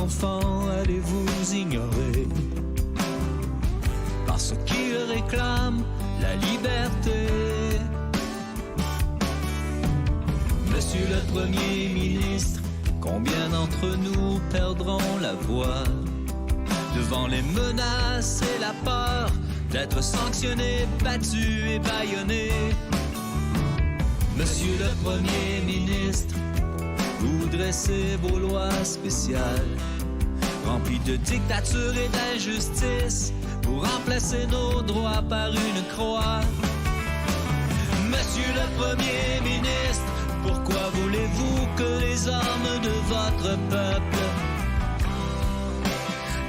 enfants allez-vous ignorer? Parce qu'ils réclament la liberté. Monsieur le Premier ministre, combien d'entre nous perdront la voix devant les menaces et la peur d'être sanctionnés, battus et bâillonnés? Monsieur le Premier ministre, vous dressez vos lois spéciales, remplies de dictature et d'injustice, pour remplacer nos droits par une croix. Monsieur le Premier ministre, pourquoi voulez-vous que les hommes de votre peuple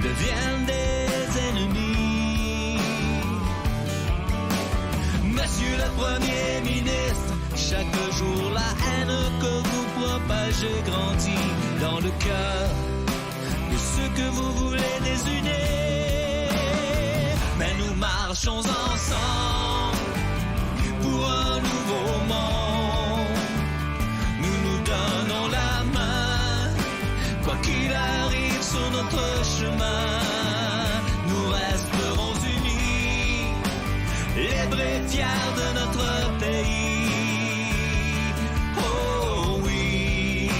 deviennent des ennemis? Monsieur le Premier ministre, chaque jour la haine que vous propagez grandit dans le cœur de ceux que vous voulez désunir. Mais nous marchons ensemble pour un nouveau monde. Nous nous donnons la main, quoi qu'il arrive sur notre chemin. Nous resterons unis, libres et fiers de notre pays. Oh oui.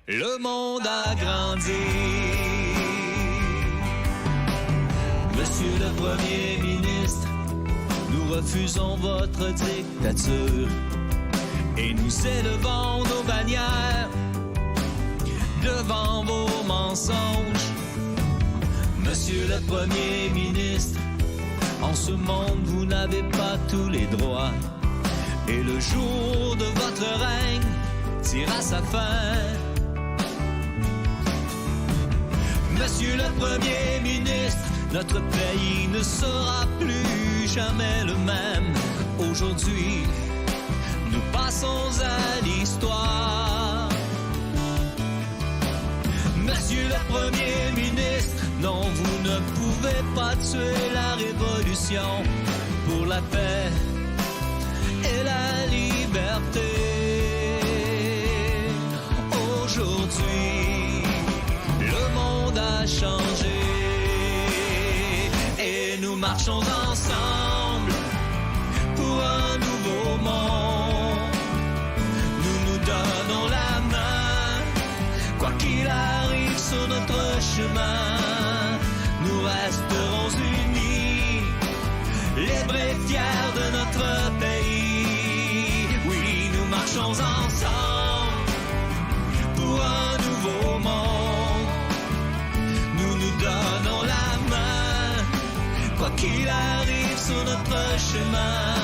Le monde a grandi. Monsieur le Premier ministre, nous refusons votre dictature et nous élevons nos bannières devant vos mensonges. Monsieur le Premier ministre, en ce monde vous n'avez pas tous les droits et le jour de votre règne tire à sa fin. Monsieur le Premier ministre, notre pays ne sera plus jamais le même. Aujourd'hui, nous passons à l'histoire. Monsieur le Premier ministre, non, vous ne pouvez pas tuer la révolution pour la paix et la liberté. Aujourd'hui, le monde a changé. Et nous marchons ensemble pour un nouveau monde. Nous nous donnons la main, quoi qu'il arrive sur notre chemin. Nous resterons unis, libres et fiers de notre pays. Oui, nous marchons ensemble pour un nouveau monde. Nous nous donnons la main, quoi qu'il arrive sur notre chemin.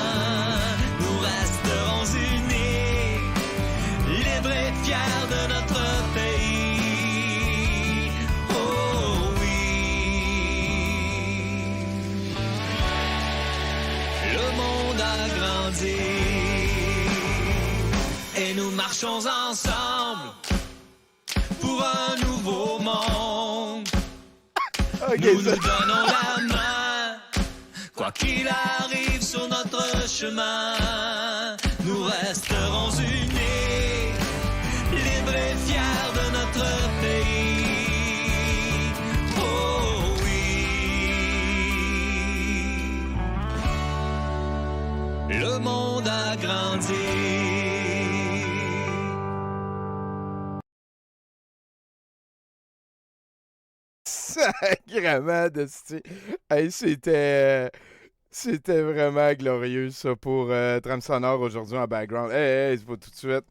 Nous resterons unis, libres et fiers de notre pays. Oh oui. Le monde a grandi et nous marchons ensemble pour un nouveau monde. Nous nous donnons la main, quoi qu'il arrive sur notre chemin. Nous resterons unis, libres et fiers de notre pays. Oh oui. Le monde a grandi. Sacrément de style. Hey, c'était vraiment glorieux ça pour Trame sonore aujourd'hui en background. Hey, c'est pas tout de suite.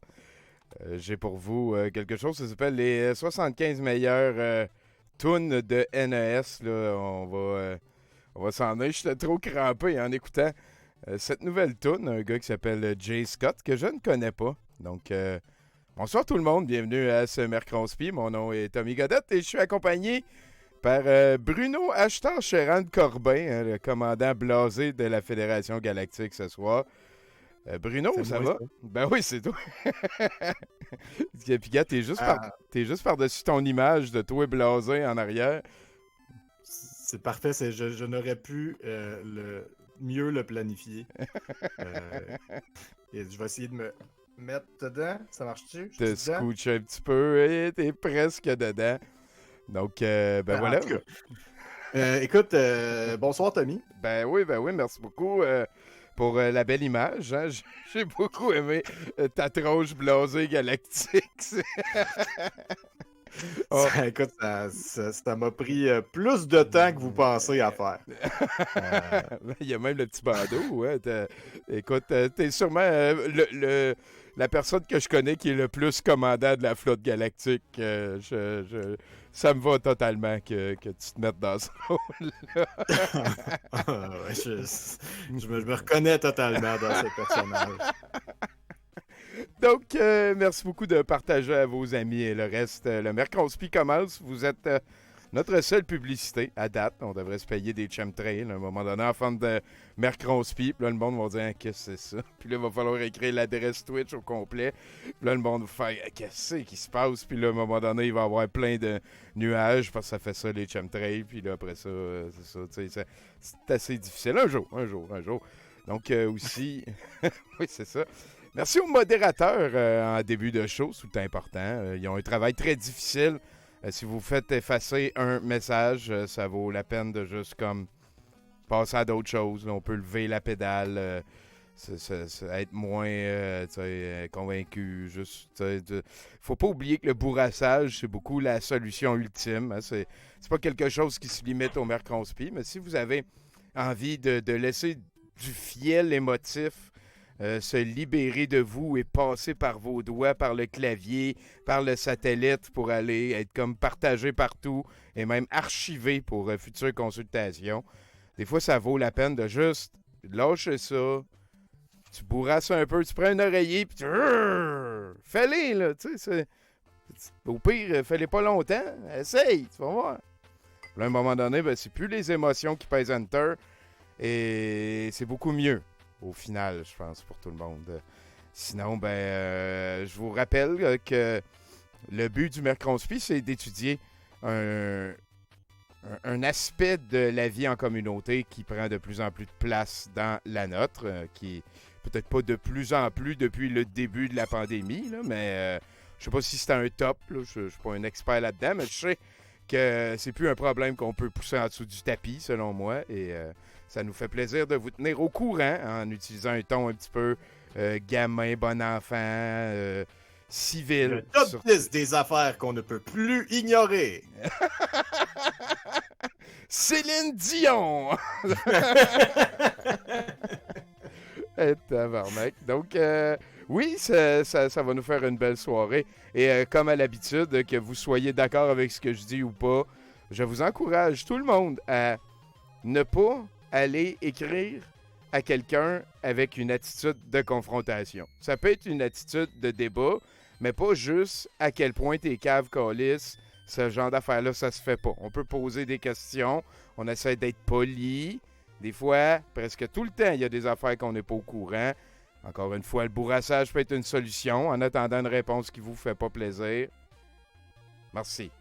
J'ai pour vous quelque chose, ça s'appelle les 75 meilleures tunes de NES. Là, on va s'en aller. J'étais trop crampé en écoutant cette nouvelle tune, un gars qui s'appelle Jay Scott, que je ne connais pas. Donc, bonsoir tout le monde, bienvenue à ce Mercronspi. Mon nom est Tommy Godette et je suis accompagné par Bruno Acheter-Chérande-Corbin, le commandant blasé de la Fédération Galactique ce soir. Bruno, ça va? Ça. Ben oui, c'est toi. Puis gars, t'es juste par-dessus ton image de toi blasé en arrière. C'est parfait, je n'aurais pu mieux le planifier. Et je vais essayer de me mettre dedans? Ça marche-tu? Je Te suis dedans? scooches un petit peu et t'es presque dedans. Donc, ben voilà. En tout cas. Écoute, bonsoir Tommy. Ben oui, merci beaucoup pour la belle image. Hein. J'ai beaucoup aimé ta tronche blasée galactique. Oh. Écoute, ça m'a pris plus de temps que vous pensez à faire. Il y a même le petit bandeau. Hein. Écoute, t'es sûrement la personne que je connais qui est le plus commandant de la flotte galactique. Ça me va totalement que tu te mettes dans ce rôle-là. Ouais, je me reconnais totalement dans ce personnage. Donc, merci beaucoup de partager à vos amis et le reste. Le Mercronspi commence. Vous êtes notre seule publicité à date. On devrait se payer des chemtrails à un moment donné en forme de Mercronspi. Puis là, le monde va dire « Qu'est-ce que c'est ça? » Puis là, il va falloir écrire l'adresse Twitch au complet. Puis là, le monde va faire « Qu'est-ce qui se passe? » Puis là, à un moment donné, il va y avoir plein de nuages parce que ça fait ça, les chemtrails. Puis là, après ça, c'est ça. Tu sais, c'est assez difficile. Un jour. Donc, aussi... oui, c'est ça. Merci aux modérateurs en début de show, c'est important. Ils ont un travail très difficile. Si vous faites effacer un message, ça vaut la peine de juste comme passer à d'autres choses. Là, on peut lever la pédale, être moins convaincu. Faut pas oublier que le bourrassage, c'est beaucoup la solution ultime. Hein. C'est pas quelque chose qui se limite au Mercronspi, mais si vous avez envie de laisser du fiel émotif se libérer de vous et passer par vos doigts, par le clavier, par le satellite pour aller être comme partagé partout et même archivé pour futures consultations. Des fois, ça vaut la peine de juste lâcher ça. Tu bourrasses un peu, tu prends un oreiller, puis tu... Fais-les, là, tu sais. Au pire, fais-les pas longtemps. Essaye, tu vas voir. Là, à un moment donné, ben, c'est plus les émotions qui pèsent Enter et c'est beaucoup mieux. Au final, je pense, pour tout le monde. Sinon, je vous rappelle que le but du Mercronspi, c'est d'étudier un aspect de la vie en communauté qui prend de plus en plus de place dans la nôtre, qui est peut-être pas de plus en plus depuis le début de la pandémie, là, mais je sais pas si c'est un top, là, je suis pas un expert là-dedans, mais je sais que c'est plus un problème qu'on peut pousser en dessous du tapis, selon moi, et ça nous fait plaisir de vous tenir au courant en utilisant un ton un petit peu gamin, bon enfant, civil. Le top 10 des affaires qu'on ne peut plus ignorer. Céline Dion! Tabarnak. Donc, oui, ça va nous faire une belle soirée. Et comme à l'habitude, que vous soyez d'accord avec ce que je dis ou pas, je vous encourage tout le monde à ne pas aller écrire à quelqu'un avec une attitude de confrontation. Ça peut être une attitude de débat, mais pas juste à quel point t'es cave, calice. Ce genre d'affaires-là, ça se fait pas. On peut poser des questions, on essaie d'être poli. Des fois, presque tout le temps, il y a des affaires qu'on n'est pas au courant. Encore une fois, le bourrassage peut être une solution en attendant une réponse qui vous fait pas plaisir. Merci.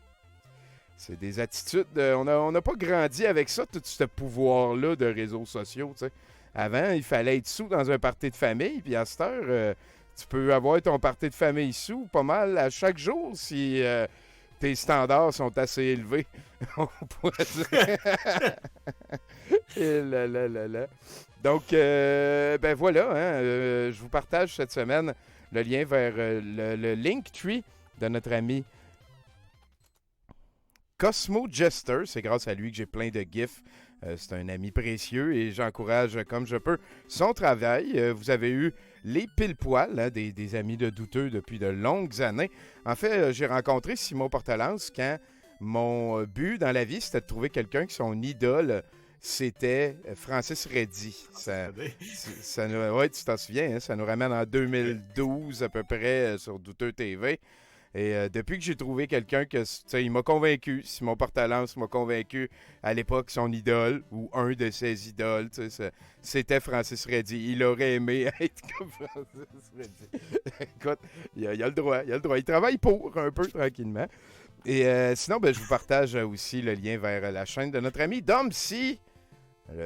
C'est des attitudes. On n'a pas grandi avec ça, tout ce pouvoir-là de réseaux sociaux. T'sais. Avant, il fallait être sous dans un party de famille, puis à cette heure, tu peux avoir ton party de famille sous pas mal à chaque jour si tes standards sont assez élevés. On pourrait dire. Et là. Donc, ben voilà, hein, je vous partage cette semaine le lien vers le Linktree de notre ami Cosmo Jester. C'est grâce à lui que j'ai plein de gifs. C'est un ami précieux et j'encourage comme je peux son travail. Vous avez eu les pile-poils, hein, des amis de douteux depuis de longues années. En fait, j'ai rencontré Simon Portelance quand mon but dans la vie, c'était de trouver quelqu'un qui son idole, c'était Francis Reddy. Ouais, tu t'en souviens, hein, ça nous ramène en 2012 à peu près sur Douteux TV. Et depuis que j'ai trouvé quelqu'un que, il m'a convaincu, Simon Portelance m'a convaincu à l'époque son idole, ou un de ses idoles, c'était Francis Reddy. Il aurait aimé être comme Francis Reddy. Écoute, il a le droit, il travaille pour, un peu tranquillement. Et sinon, je vous partage aussi le lien vers la chaîne de notre ami Dom C,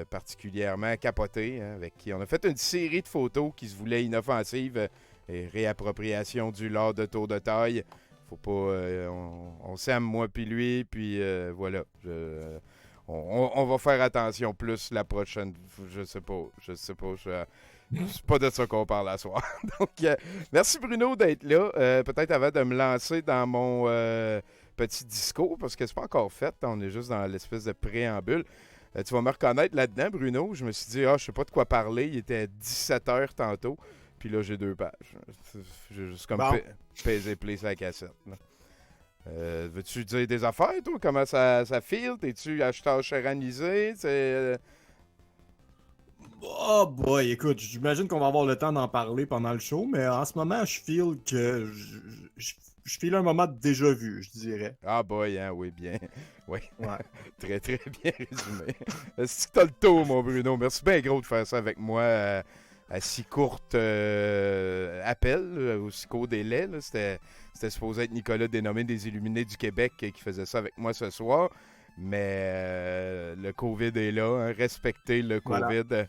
particulièrement capoté, hein, avec qui on a fait une série de photos qui se voulaient inoffensives, et réappropriation du lard de tour de taille. Faut pas... on s'aime, moi puis lui, puis voilà. On va faire attention plus la prochaine... Je sais pas. C'est pas de ça qu'on parle à soir. Donc, merci Bruno d'être là. Peut-être avant de me lancer dans mon petit discours, parce que c'est pas encore fait. On est juste dans l'espèce de préambule. Tu vas me reconnaître là-dedans, Bruno. Je me suis dit, je sais pas de quoi parler. Il était 17h tantôt. Puis là, j'ai 2 pages. J'ai juste comme pesé play sur la cassette. Veux-tu dire des affaires, toi? Comment ça file? T'es-tu acheteur charanisé? Oh boy, écoute, j'imagine qu'on va avoir le temps d'en parler pendant le show, mais en ce moment, je feel que je feel un moment de déjà vu, je dirais. Ah boy, hein, oui, bien. Oui. Ouais. Très, très bien résumé. Est-ce que t'as le tour, mon Bruno? Merci bien gros de faire ça avec moi à si courte appel, aussi court délai. Là. C'était supposé être Nicolas Dénommé des Illuminés du Québec qui faisait ça avec moi ce soir. Mais le COVID est là. Hein. Respectez le COVID. Voilà.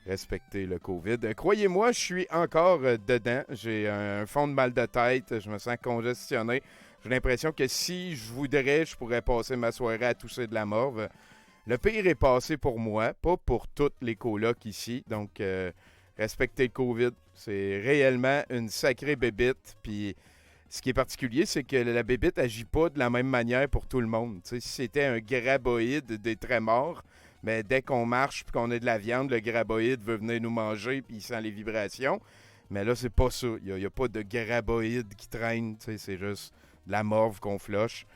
Respectez le COVID. Croyez-moi, je suis encore dedans. J'ai un fond de mal de tête. Je me sens congestionné. J'ai l'impression que si je voudrais, je pourrais passer ma soirée à tousser de la morve. Le pire est passé pour moi, pas pour toutes les colocs ici. Donc, respectez le COVID. C'est réellement une sacrée bébite. Puis, ce qui est particulier, c'est que la bébite n'agit pas de la même manière pour tout le monde. T'sais, si c'était un graboïde des très morts, mais dès qu'on marche et qu'on a de la viande, le graboïde veut venir nous manger puis il sent les vibrations. Mais là, c'est pas ça. Il n'y a pas de graboïde qui traîne. C'est juste de la morve qu'on floche.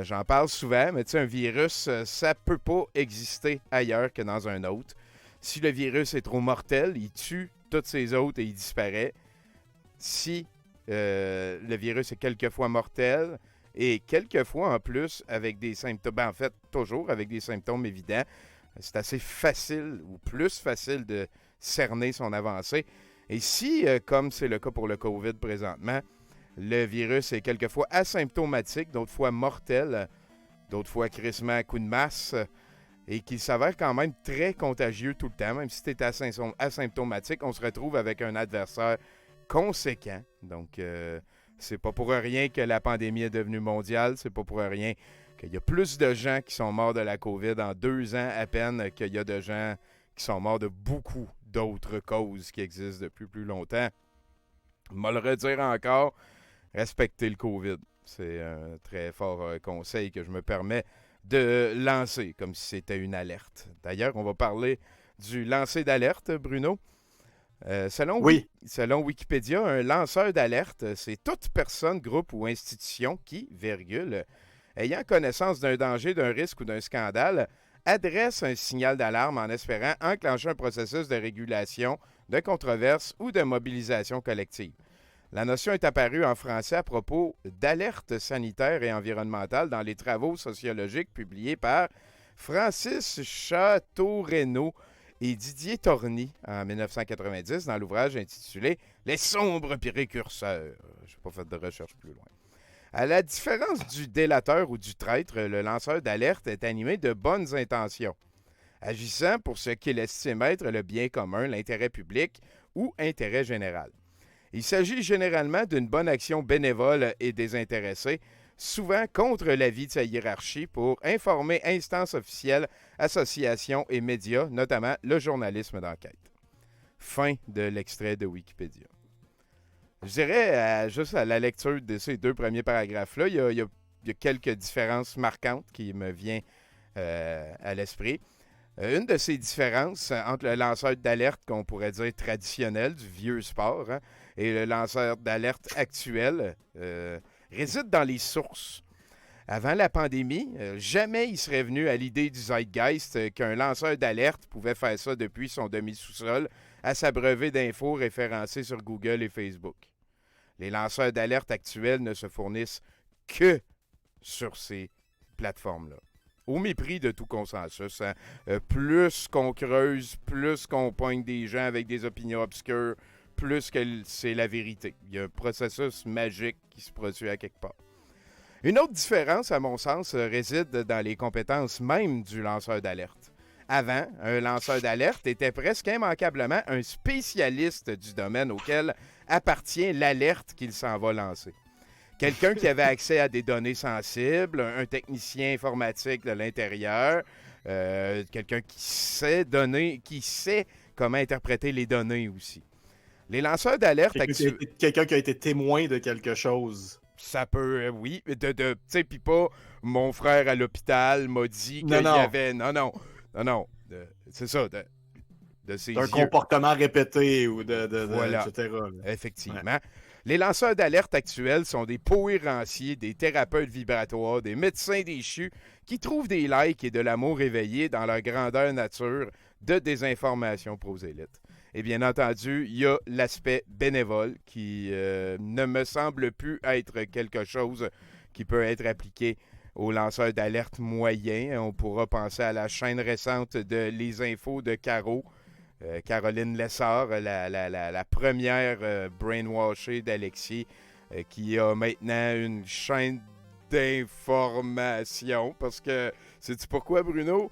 J'en parle souvent, mais un virus, ça peut pas exister ailleurs que dans un autre. Si le virus est trop mortel, il tue toutes ses autres et il disparaît. Si le virus est quelquefois mortel et quelquefois en plus avec des symptômes, en fait toujours avec des symptômes évidents, c'est assez facile ou plus facile de cerner son avancée. Et si, comme c'est le cas pour le COVID présentement, le virus est quelquefois asymptomatique, d'autres fois mortel, d'autres fois crissement à coup de masse, et qu'il s'avère quand même très contagieux tout le temps, même si tu es asymptomatique, on se retrouve avec un adversaire conséquent. Donc, c'est pas pour rien que la pandémie est devenue mondiale, c'est pas pour rien qu'il y a plus de gens qui sont morts de la COVID en 2 ans à peine qu'il y a de gens qui sont morts de beaucoup d'autres causes qui existent depuis plus longtemps. Je vais le redire encore, respectez le COVID. C'est un très fort conseil que je me permets de lancer, comme si c'était une alerte. D'ailleurs, on va parler du lancer d'alerte, Bruno. Selon Wikipédia, un lanceur d'alerte, c'est toute personne, groupe ou institution qui, ayant connaissance d'un danger, d'un risque ou d'un scandale, adresse un signal d'alarme en espérant enclencher un processus de régulation, de controverse ou de mobilisation collective. La notion est apparue en français à propos d'alerte sanitaire et environnementale dans les travaux sociologiques publiés par Francis Chateaurenaud et Didier Torny en 1990 dans l'ouvrage intitulé « Les sombres précurseurs ». Je n'ai pas fait de recherche plus loin. À la différence du délateur ou du traître, le lanceur d'alerte est animé de bonnes intentions, agissant pour ce qu'il estime être le bien commun, l'intérêt public ou intérêt général. Il s'agit généralement d'une bonne action bénévole et désintéressée, souvent contre l'avis de sa hiérarchie pour informer instances officielles, associations et médias, notamment le journalisme d'enquête. Fin de l'extrait de Wikipédia. Je dirais, juste à la lecture de ces 2 premiers paragraphes-là, il y a quelques différences marquantes qui me viennent à l'esprit. Une de ces différences entre le lanceur d'alerte qu'on pourrait dire traditionnel, du vieux sport, hein, et le lanceur d'alerte actuel réside dans les sources. Avant la pandémie, jamais il serait venu à l'idée du zeitgeist qu'un lanceur d'alerte pouvait faire ça depuis son demi-sous-sol à s'abreuver d'infos référencées sur Google et Facebook. Les lanceurs d'alerte actuels ne se fournissent que sur ces plateformes-là. Au mépris de tout consensus. Hein. Plus qu'on creuse, plus qu'on pogne des gens avec des opinions obscures, plus que c'est la vérité. Il y a un processus magique qui se produit à quelque part. Une autre différence, à mon sens, réside dans les compétences même du lanceur d'alerte. Avant, un lanceur d'alerte était presque immanquablement un spécialiste du domaine auquel appartient l'alerte qu'il s'en va lancer. Quelqu'un qui avait accès à des données sensibles, un technicien informatique de l'intérieur, quelqu'un qui sait comment interpréter les données aussi. Les lanceurs d'alerte actuels... Quelqu'un qui a été témoin de quelque chose. Ça peut, oui. Tu sais, puis pas mon frère à l'hôpital m'a dit qu'il y avait... Non. C'est ça, de ses d'un yeux. comportement répété ou Voilà. etc. là. Effectivement. Ouais. Les lanceurs d'alerte actuels sont des poéranciers, des thérapeutes vibratoires, des médecins déchus qui trouvent des likes et de l'amour éveillé dans leur grandeur nature de désinformation prosélyte. Et bien entendu, il y a l'aspect bénévole qui ne me semble plus être quelque chose qui peut être appliqué aux lanceurs d'alerte moyens. On pourra penser à la chaîne récente de Les Infos de Caro, Caroline Lessard, la première brainwashée d'Alexis, qui a maintenant une chaîne d'information. Parce que, sais-tu pourquoi, Bruno?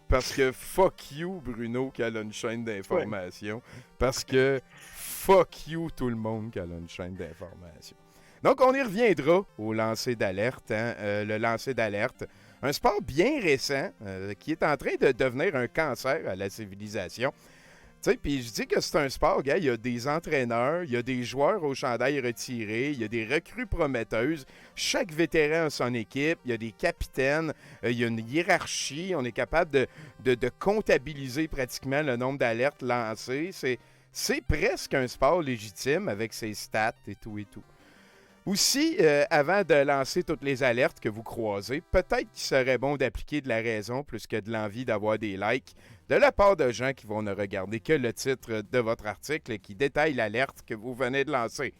Parce que fuck you, Bruno, qu'elle a une chaîne d'information. Ouais. Parce que fuck you, tout le monde, qu'elle a une chaîne d'information. Donc, on y reviendra au lancer d'alerte. Le lancer d'alerte, un sport bien récent qui est en train de devenir un cancer à la civilisation. Tu sais, puis je dis que c'est un sport, gars, il y a des entraîneurs, il y a des joueurs au chandail retiré, il y a des recrues prometteuses. Chaque vétéran a son équipe, il y a des capitaines, il y a une hiérarchie. On est capable de comptabiliser pratiquement le nombre d'alertes lancées. C'est presque un sport légitime avec ses stats et tout et tout. Aussi, avant de lancer toutes les alertes que vous croisez, peut-être qu'il serait bon d'appliquer de la raison plus que de l'envie d'avoir des likes de la part de gens qui vont ne regarder que le titre de votre article et qui détaille l'alerte que vous venez de lancer.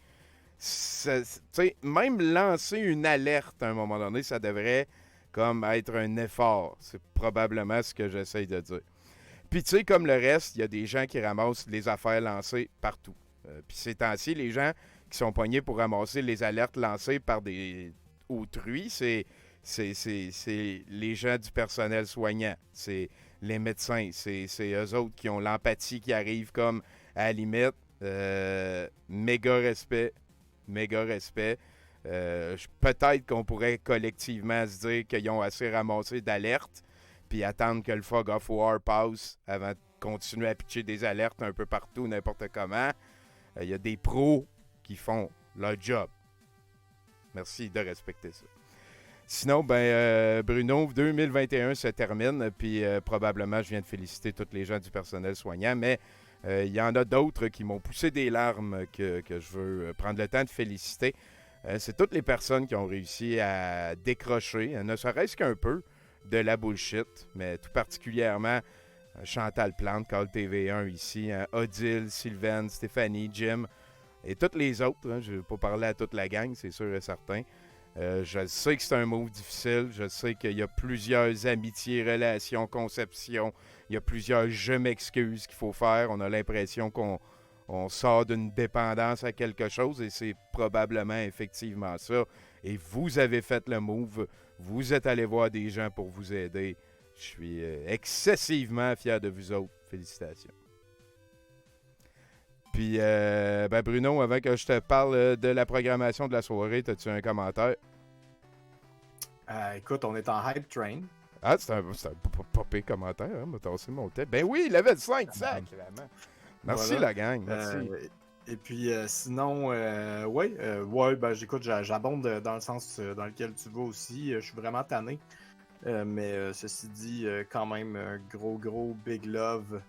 Même lancer une alerte à un moment donné, ça devrait comme être un effort. C'est probablement ce que j'essaye de dire. Puis tu sais, comme le reste, il y a des gens qui ramassent les affaires lancées partout. Puis ces temps-ci, les gens qui sont pognés pour ramasser les alertes lancées par des autrui, c'est les gens du personnel soignant, c'est les médecins, c'est eux autres qui ont l'empathie, qui arrivent comme à la limite. Méga respect. Peut-être qu'on pourrait collectivement se dire qu'ils ont assez ramassé d'alertes puis attendre que le Fog of War passe avant de continuer à pitcher des alertes un peu partout, n'importe comment. Il y a des pros qui font leur job. Merci de respecter ça. Sinon, Bruno, 2021 se termine, puis probablement, je viens de féliciter tous les gens du personnel soignant, mais il y en a d'autres qui m'ont poussé des larmes que je veux prendre le temps de féliciter. C'est toutes les personnes qui ont réussi à décrocher, ne serait-ce qu'un peu, de la bullshit, mais tout particulièrement Chantal Plante, Call TV1 ici, Odile, Sylvaine, Stéphanie, Jim, et toutes les autres. Je ne vais pas parler à toute la gang, c'est sûr et certain. Je sais que c'est un move difficile. Je sais qu'il y a plusieurs amitiés, relations, conceptions. Il y a plusieurs « je m'excuse » qu'il faut faire. On a l'impression qu'on sort d'une dépendance à quelque chose et c'est probablement effectivement ça. Et vous avez fait le move. Vous êtes allé voir des gens pour vous aider. Je suis excessivement fier de vous autres. Félicitations. Puis, Bruno, avant que je te parle de la programmation de la soirée, as-tu un commentaire? Écoute, on est en hype train. Ah, c'est un popé commentaire, hein, m'a tassé mon tête. Ben oui, level 5, sac, vraiment. Merci voilà. La gang, merci. Et puis, sinon, j'écoute, j'abonde dans le sens dans lequel tu vas aussi. Je suis vraiment tanné. Mais ceci dit, quand même, un gros big love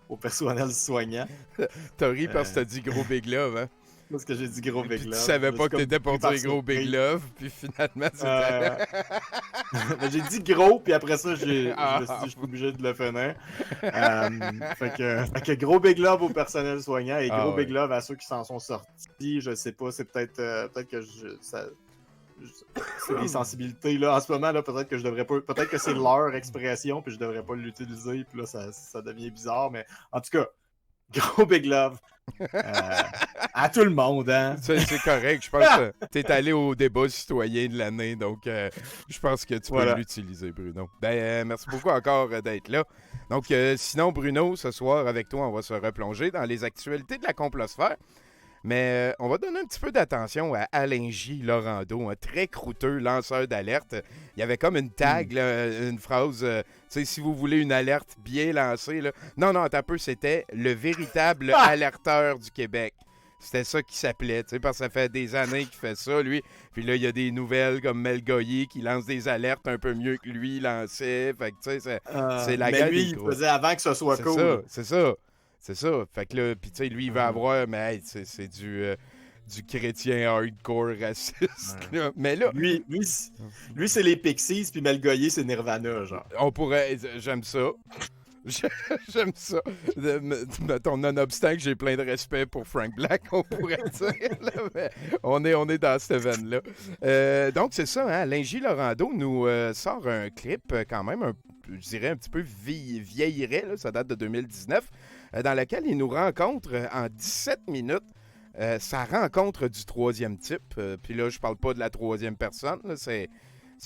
au personnel soignant. T'as ri parce que t'as dit gros big love, hein? Parce que j'ai dit gros big love. Tu savais pas que t'étais pour dire gros big love, puis finalement, c'était... j'ai dit gros, puis après ça, je suis obligé de le finir. Fait que gros big love au personnel soignant et gros big love à ceux qui s'en sont sortis. Je sais pas, c'est peut-être que c'est des sensibilités là en ce moment là, peut-être que je devrais pas, peut-être que c'est leur expression puis je devrais pas l'utiliser puis là ça devient bizarre, mais en tout cas gros big love à tout le monde, hein. C'est correct, je pense que t'es allé au débat citoyen de l'année, donc je pense que tu peux l'utiliser, Bruno. Merci beaucoup encore d'être là. Donc, sinon, Bruno, ce soir, avec toi, on va se replonger dans les actualités de la complosphère. Mais on va donner un petit peu d'attention à Alain J. Laurando, un très croûteux lanceur d'alerte. Il y avait comme une tag, là, une phrase, tu sais, si vous voulez une alerte bien lancée. Là. Non, attends un peu, c'était le véritable alerteur du Québec. C'était ça qui s'appelait, tu sais, parce que ça fait des années qu'il fait ça, lui. Puis là, il y a des nouvelles comme Mel Goyer qui lance des alertes un peu mieux que lui lançait. Fait que, tu sais, c'est la guerre mais lui, des il gros. faisait avant que ce soit cool. C'est ça. Fait que là, puis tu sais, lui, il va avoir, mais hey, c'est du chrétien hardcore raciste. Là. Mais là... Lui c'est les Pixies, puis Mel Goyer, c'est Nirvana, genre. On pourrait... J'aime ça. J'aime ça. Mettons, nonobstant que j'ai plein de respect pour Frank Black, on pourrait dire. Là, mais on est dans cette veine-là. Donc, c'est ça, hein? Alain J. Laurando nous sort un clip quand même, je dirais, un petit peu vieillirait, là, ça date de 2019, dans lequel il nous rencontre en 17 minutes sa rencontre du troisième type. Puis là, je parle pas de la troisième personne, là, c'est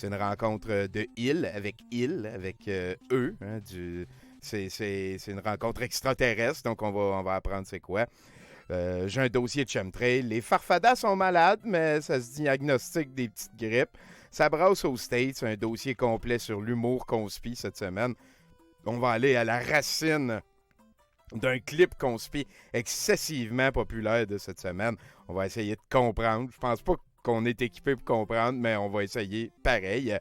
une rencontre de avec eux, hein, c'est une rencontre extraterrestre, donc on va apprendre c'est quoi. J'ai un dossier de chemtrail. Les farfadas sont malades, mais ça se diagnostique des petites grippes. Ça brasse aux States, un dossier complet sur l'humour conspi cette semaine. On va aller à la racine d'un clip conspi excessivement populaire de cette semaine. On va essayer de comprendre. Je pense pas qu'on est équipé pour comprendre, mais on va essayer pareil.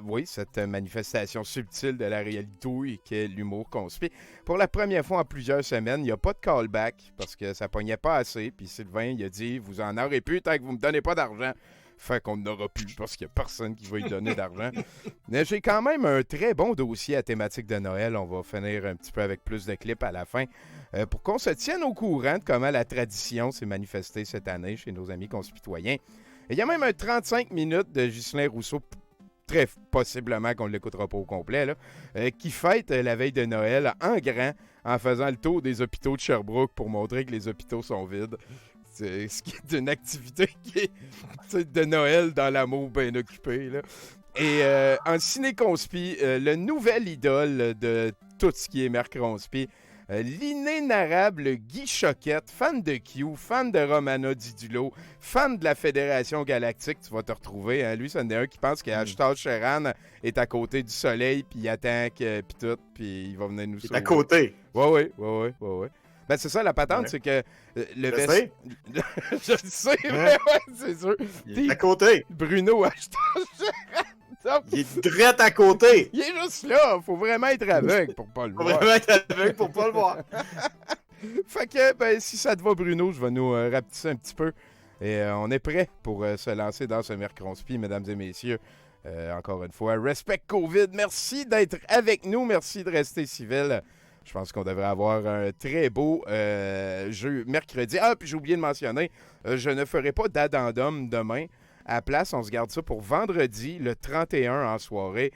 Oui, cette manifestation subtile de la réalité qu'est l'humour conspi. Pour la première fois en plusieurs semaines, il n'y a pas de callback parce que ça pognait pas assez. Puis Sylvain, il a dit, vous en aurez plus tant que vous me donnez pas d'argent. Fait qu'on n'aura plus parce qu'il n'y a personne qui va lui donner d'argent. Mais j'ai quand même un très bon dossier à thématique de Noël. On va finir un petit peu avec plus de clips à la fin. Pour qu'on se tienne au courant de comment la tradition s'est manifestée cette année chez nos amis conspitoyens. Il y a même un 35 minutes de Ghislain Rousseau, très possiblement qu'on ne l'écoutera pas au complet, là, qui fête la veille de Noël en grand en faisant le tour des hôpitaux de Sherbrooke pour montrer que les hôpitaux sont vides. C'est ce qui est une activité qui est de Noël dans l'amour bien occupé. Là. Et en ciné-conspi, le nouvel idole de tout ce qui est Mercronspi, l'inénarrable Guy Choquette, fan de Q, fan de Romana Didulo, fan de la Fédération Galactique, tu vas te retrouver. Hein? Lui, c'en est un qui pense que Hashtag Sheran est à côté du soleil, puis il attend que, puis tout, puis il va venir nous sauver. Il est à côté. Ouais. Ben, c'est ça, la patente, c'est que le sais. Je le sais, mais ouais, c'est sûr. Il est à côté. Bruno Hashtag Sheran. Il est direct à côté. Il est juste là. Faut vraiment être aveugle pour pas le voir. Faut vraiment être aveugle pour pas le voir. Fait que, ben, si ça te va, Bruno, je vais nous rapetisser un petit peu. Et on est prêt pour se lancer dans ce Mercronspi, mesdames et messieurs. Encore une fois, respect COVID. Merci d'être avec nous. Merci de rester civil. Je pense qu'on devrait avoir un très beau jeu mercredi. Ah, puis j'ai oublié de mentionner, je ne ferai pas d'addendum demain. À la place, on se garde ça pour vendredi, le 31 en soirée.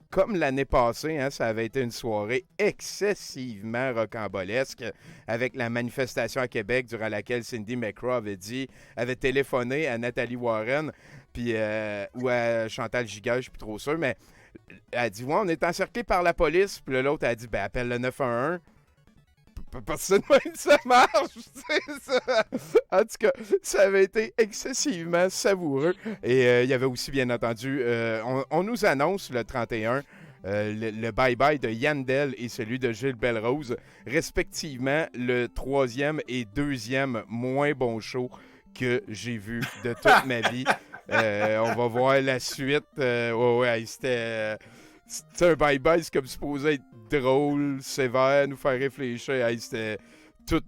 Comme l'année passée, hein, ça avait été une soirée excessivement rocambolesque avec la manifestation à Québec durant laquelle Cindy McCraw avait téléphoné à Nathalie Warren puis, ou à Chantal Giga, je ne suis plus trop sûr, mais elle a dit, ouais, on est encerclé par la police. Puis l'autre a dit, ben appelle le 911. Parce que même ça marche, c'est ça. En tout cas, ça avait été excessivement savoureux. Et il y avait aussi, bien entendu, on nous annonce le 31 le bye-bye de Yandel et celui de Gilles Belrose, respectivement le 3e et 2e moins bon show que j'ai vu de toute ma vie. On va voir la suite. C'était un bye-bye, c'est comme supposé être drôle, sévère, nous faire réfléchir. C'était tous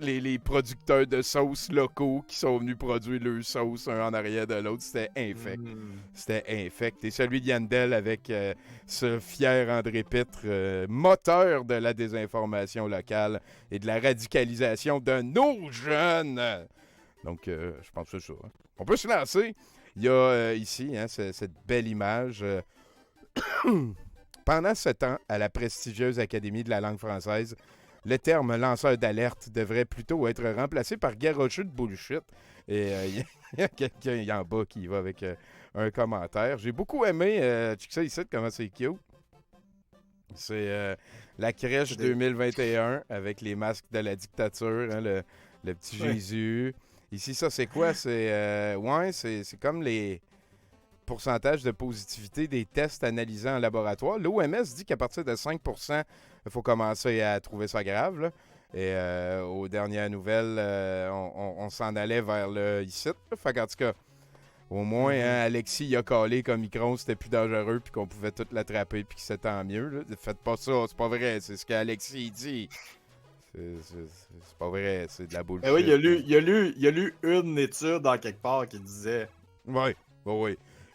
les producteurs de sauces locaux qui sont venus produire leur sauce un en arrière de l'autre. C'était infect. C'était infect. Et celui de Yandel avec ce fier André Pitre, moteur de la désinformation locale et de la radicalisation de nos jeunes. Donc, je pense que c'est ça. Hein. On peut se lancer. Il y a ici cette belle image. Pendant ce temps, à la prestigieuse Académie de la langue française, le terme lanceur d'alerte devrait plutôt être remplacé par garocheux de bullshit. Et il y a quelqu'un en bas qui va avec un commentaire. J'ai beaucoup aimé, tu sais ici, comment c'est cute. C'est la crèche 2021 avec les masques de la dictature, hein, le petit Jésus. Ici, ça, c'est quoi? C'est comme les pourcentages de positivité des tests analysés en laboratoire. L'OMS dit qu'à partir de 5%, il faut commencer à trouver ça grave, là. Et aux dernières nouvelles, on s'en allait vers le ici. Fait qu'en tout cas, au moins, hein, Alexis, il a calé comme Micron, c'était plus dangereux, puis qu'on pouvait tout l'attraper, puis que c'était tant mieux. Là. Faites pas ça, c'est pas vrai, c'est ce qu'Alexis dit. C'est pas vrai, c'est de la bullshit. Oui, il a lu une étude dans quelque part qui disait... Oui.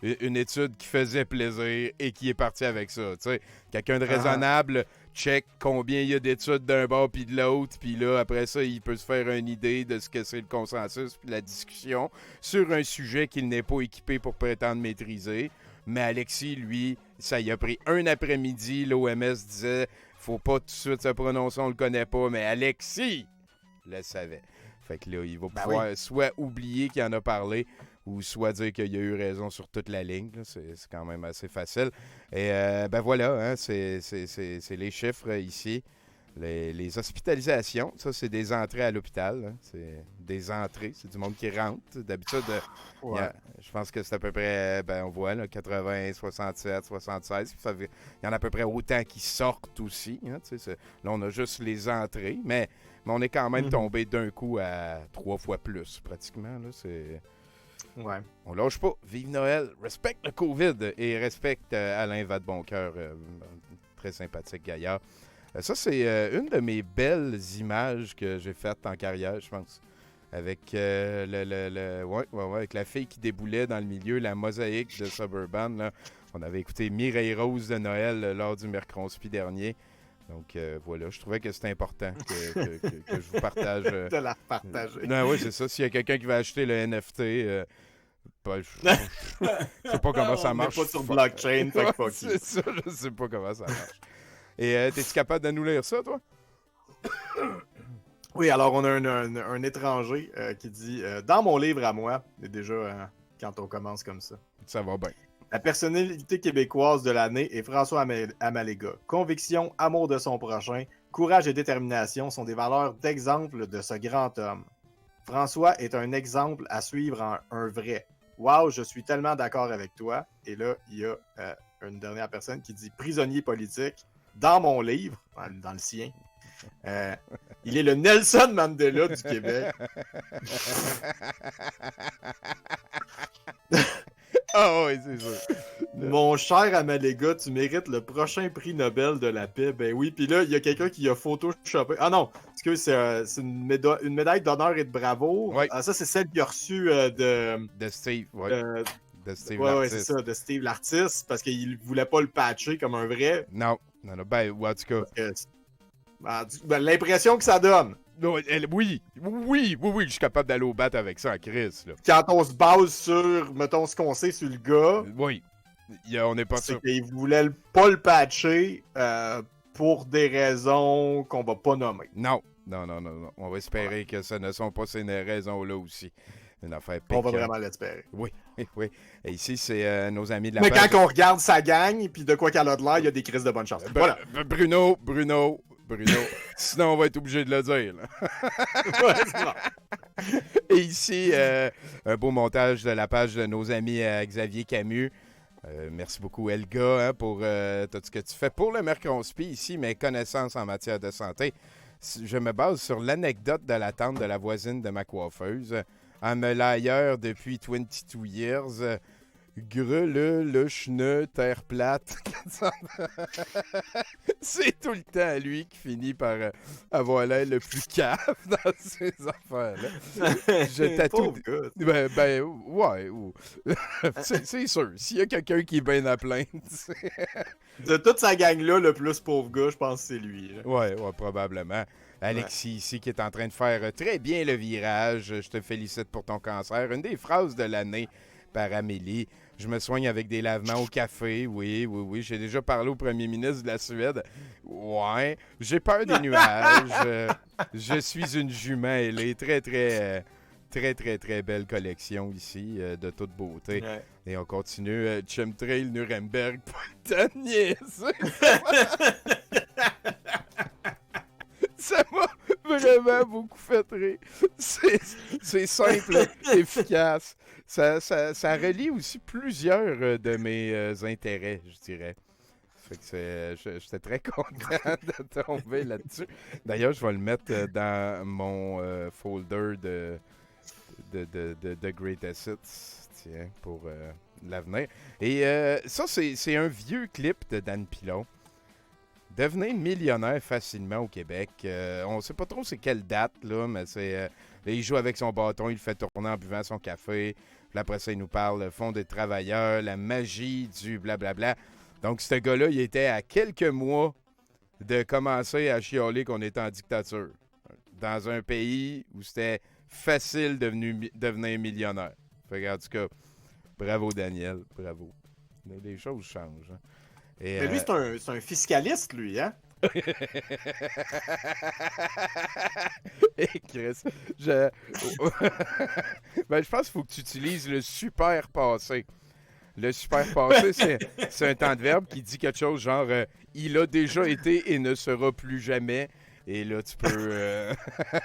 Une étude qui faisait plaisir et qui est partie avec ça. T'sais, quelqu'un de raisonnable check combien il y a d'études d'un bord puis de l'autre, puis là, après ça, il peut se faire une idée de ce que c'est le consensus puis la discussion sur un sujet qu'il n'est pas équipé pour prétendre maîtriser. Mais Alexis, lui, ça y a pris un après-midi. L'OMS disait faut pas tout de suite se prononcer, on le connaît pas, mais Alexis le savait. Fait que là, il va pouvoir soit oublier qu'il en a parlé, ou soit dire qu'il a eu raison sur toute la ligne. Là. C'est quand même assez facile. Et voilà, hein, c'est les chiffres ici. Les hospitalisations, ça, c'est des entrées à l'hôpital. Hein. C'est des entrées, c'est du monde qui rentre. D'habitude, je pense que c'est à peu près, on voit, là, 80, 67, 76. Il y en a à peu près autant qui sortent aussi. Hein, là, on a juste les entrées, mais on est quand même tombé d'un coup à 3 fois plus, pratiquement. Là, c'est... Ouais. On lâche pas. Vive Noël. Respecte le COVID et respecte Alain Vadeboncoeur. Très sympathique gaillard. Ça, c'est une de mes belles images que j'ai faites en carrière, je pense. Avec avec la fille qui déboulait dans le milieu, la mosaïque de Suburban. Là. On avait écouté Mireille Rose de Noël lors du Mercronspi dernier. Donc voilà, je trouvais que c'était important que je vous partage. De la partager. Non, oui, c'est ça. S'il y a quelqu'un qui va acheter le NFT, je sais pas comment ça marche. On n'est pas sur blockchain, fait que fuck. C'est ça, je sais pas comment ça marche. Et t'es-tu capable de nous lire ça, toi? Oui, alors on a un étranger qui dit dans mon livre à moi, et déjà quand on commence comme ça. Ça va bien. La personnalité québécoise de l'année est François Amaléga. Conviction, amour de son prochain, courage et détermination sont des valeurs d'exemple de ce grand homme. François est un exemple à suivre en un vrai. Wow, je suis tellement d'accord avec toi. Et là, il y a une dernière personne qui dit prisonnier politique. Dans mon livre, dans le sien, il est le Nelson Mandela du Québec. Ah oui, c'est sûr. Mon cher Amaléga, tu mérites le prochain prix Nobel de la paix. Ben oui, puis là, il y a quelqu'un qui a photoshopé. Ah non, excuse, c'est une médaille d'honneur et de bravoure. Oui. Ça, c'est celle qu'il a reçue de Steve, oui. De Steve ouais, l'artiste. c'est ça, de Steve l'artiste, parce qu'il voulait pas le patcher comme un vrai. Non, ben, ou en tout cas... l'impression que ça donne. Non, oui, je suis capable d'aller au bat avec ça en crise, là. Quand on se base sur, mettons, ce qu'on sait sur le gars... Oui, on n'est pas sûr. Il voulait pas le patcher pour des raisons qu'on va pas nommer. Non. On va espérer que ce ne sont pas ces raisons-là aussi. Une affaire on va vraiment l'espérer. Oui. Et ici, c'est nos amis de la Mais page... quand on regarde sa gang, puis de quoi qu'elle a de l'air, il y a des crises de bonne chance. Voilà. Bruno. Sinon, on va être obligé de le dire. Ouais, c'est bon. Et ici, un beau montage de la page de nos amis Xavier Camus. Merci beaucoup, Elga, pour tout ce que tu fais pour le Mercronspi ici, mes connaissances en matière de santé. Je me base sur l'anecdote de la tante de la voisine de ma coiffeuse. Elle me l'a ailleurs depuis 22 years. Le cheneux, terre plate. C'est tout le temps lui qui finit par avoir l'air le plus cave dans ces affaires-là. Je tatoue. Ouais. C'est sûr. S'il y a quelqu'un qui est bien à plaindre. De toute sa gang-là, le plus pauvre gars, je pense que c'est lui. Ouais, probablement. Alexis ici qui est en train de faire très bien le virage. Je te félicite pour ton cancer. Une des phrases de l'année par Amélie. Je me soigne avec des lavements au café. Oui. J'ai déjà parlé au premier ministre de la Suède. Ouais. J'ai peur des nuages. Je suis une jument. Elle est très, très, très, très, très belle collection ici, de toute beauté. Ouais. Et on continue. Chemtrail Nuremberg, pas de niaiser. Ça m'a vraiment beaucoup fait rire. C'est simple, efficace. Ça relie aussi plusieurs de mes intérêts, je dirais. Fait que j'étais très content de tomber là-dessus. D'ailleurs, je vais le mettre dans mon folder de Great Assets, tiens, pour l'avenir. Et ça, c'est un vieux clip de Dan Pilon. Devenez millionnaire facilement au Québec. On sait pas trop c'est quelle date, là, mais c'est... il joue avec son bâton, il le fait tourner en buvant son café. Puis après ça, il nous parle fond des travailleurs, la magie du blablabla. Donc, ce gars-là, il était à quelques mois de commencer à chialer qu'on était en dictature. Dans un pays où c'était facile de devenir millionnaire. Fait que, en tout cas, bravo Daniel, bravo. Les choses changent. Hein. Et, Mais lui, c'est un fiscaliste, lui, hein? Et Chris, je pense qu'il faut que tu utilises le super passé. Le super passé, c'est un temps de verbe qui dit quelque chose genre il a déjà été et ne sera plus jamais. Et là, tu peux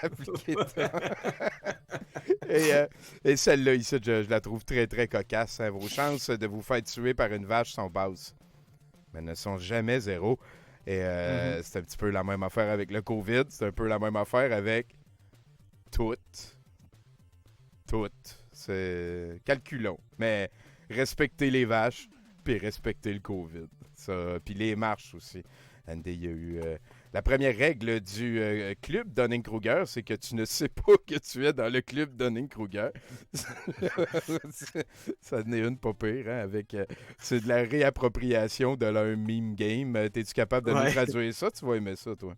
appliquer ça. Et celle-là, ici, je la trouve très, très cocasse. Hein. Vos chances de vous faire tuer par une vache sont basses, mais ne sont jamais zéro. Et c'est un petit peu la même affaire avec le COVID. C'est un peu la même affaire avec tout. C'est calculons. Mais respectez les vaches, puis respectez le COVID. Puis les marches aussi. Andy, il y a eu... la première règle du club Dunning-Kruger, c'est que tu ne sais pas que tu es dans le club Dunning-Kruger. Ça n'est une pas pire, hein, avec... c'est de la réappropriation de leur meme game. T'es-tu capable de nous traduire ça? Tu vas aimer ça, toi.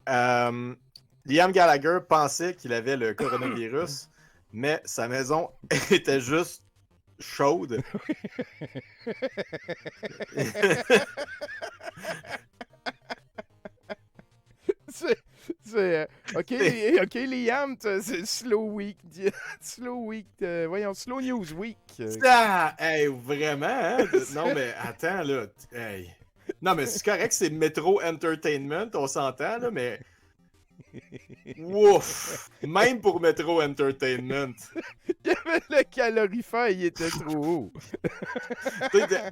Liam Gallagher pensait qu'il avait le coronavirus, mais sa maison était juste chaude. OK, Liam, c'est Slow Week. Voyons, Slow News Week. Ah, hey, vraiment, hein? Non, mais attends, là. Hey. Non, mais c'est correct, c'est Metro Entertainment, on s'entend, là, mais... Ouf! Même pour Metro Entertainment. Il y avait le calorifère, il était trop haut.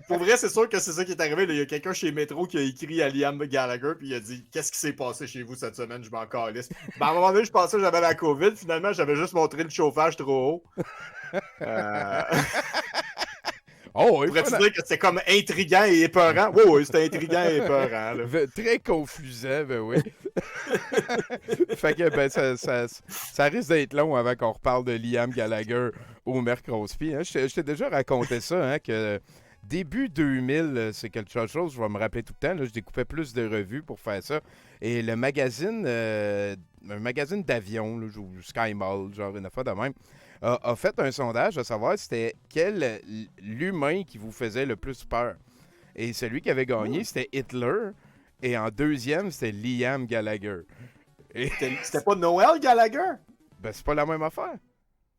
Pour vrai, c'est sûr que c'est ça qui est arrivé. Il y a quelqu'un chez Metro qui a écrit à Liam Gallagher puis il a dit « Qu'est-ce qui s'est passé chez vous cette semaine? Je m'en calisse. » Ben, à un moment donné, je pensais que j'avais la COVID. Finalement, j'avais juste montré le chauffage trop haut. Oh, oui, pourrais-tu dire que c'était comme intriguant et épeurant? Oui, oui, c'était intriguant et épeurant. Là. Très confusant, ben oui. Fait que ben, ça risque d'être long avant qu'on reparle de Liam Gallagher au Mercredi. Hein. Je t'ai déjà raconté ça, hein, que début 2000, c'est quelque chose, je vais me rappeler tout le temps, là, je découpais plus de revues pour faire ça. Et le magazine, un magazine d'avion, Sky Mall, genre une affaire de même, a fait un sondage à savoir c'était quel l'humain qui vous faisait le plus peur. Et celui qui avait gagné, c'était Hitler. Et en deuxième, c'était Liam Gallagher. Et... C'était pas Noël Gallagher? Ben, c'est pas la même affaire.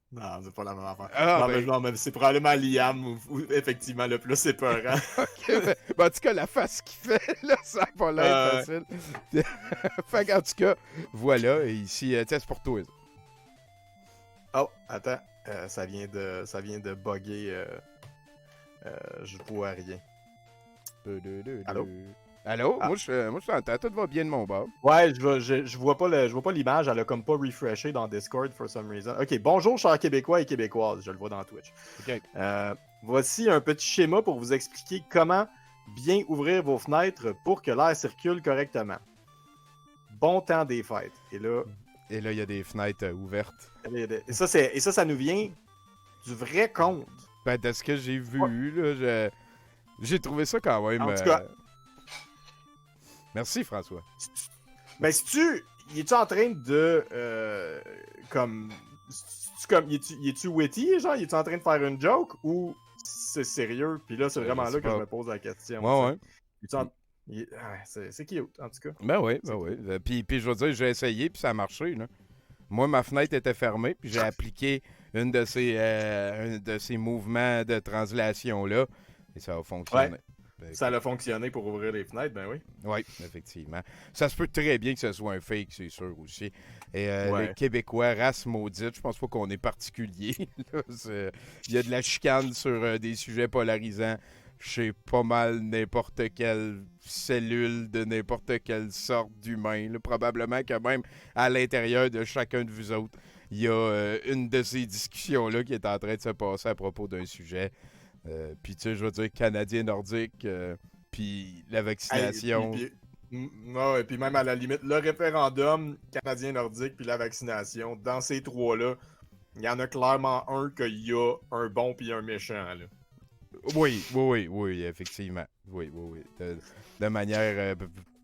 Non, c'est pas la même affaire. Ah, non, mais c'est probablement Liam où effectivement le plus épeurant. Okay, ben, en tout cas, la face qu'il fait, là, ça n'a pas l'air facile. Fait qu'en tout cas, voilà. Et ici, tiens, c'est pour toi. Oh, attends. Ça vient de bugger. Je vois rien. Allô? Allô? Ah. Moi, je t'entends. Tout va bien de mon bord. Ouais, je vois pas l'image. Elle a comme pas refreshé dans Discord for some reason. Ok, bonjour, chers Québécois et Québécoises. Je le vois dans Twitch. Okay. Voici un petit schéma pour vous expliquer comment bien ouvrir vos fenêtres pour que l'air circule correctement. Bon temps des fêtes. Et là, il y a des fenêtres ouvertes. Et ça nous vient du vrai compte. Ben, de ce que j'ai vu, là, j'ai trouvé ça quand même... En tout cas... Merci, François. Ben, il est-tu en train de... comme... Il est-tu witty, genre? Il est-tu en train de faire une joke? Ou c'est sérieux? Puis là, c'est vraiment là que je me pose la question. Ouais. C'est cute, en tout cas. Ben oui. Puis je veux dire, j'ai essayé, puis ça a marché, là. Moi, ma fenêtre était fermée, puis j'ai appliqué un de ces mouvements de translation-là, et ça a fonctionné. Ouais. Ça a fonctionné pour ouvrir les fenêtres, ben oui. Oui, effectivement. Ça se peut très bien que ce soit un fake, c'est sûr aussi. Et les Québécois, race maudite, je pense pas qu'on est particulier. Il y a de la chicane sur des sujets polarisants chez pas mal n'importe quelle cellule de n'importe quelle sorte d'humain. Probablement que même à l'intérieur de chacun de vous autres, il y a une de ces discussions-là qui est en train de se passer à propos d'un sujet. Puis tu sais, je veux dire, Canadien nordique, puis la vaccination. Et puis même à la limite, le référendum Canadien nordique puis la vaccination, dans ces trois-là, il y en a clairement un qu'il y a un bon puis un méchant, là. Oui, effectivement. Oui. De manière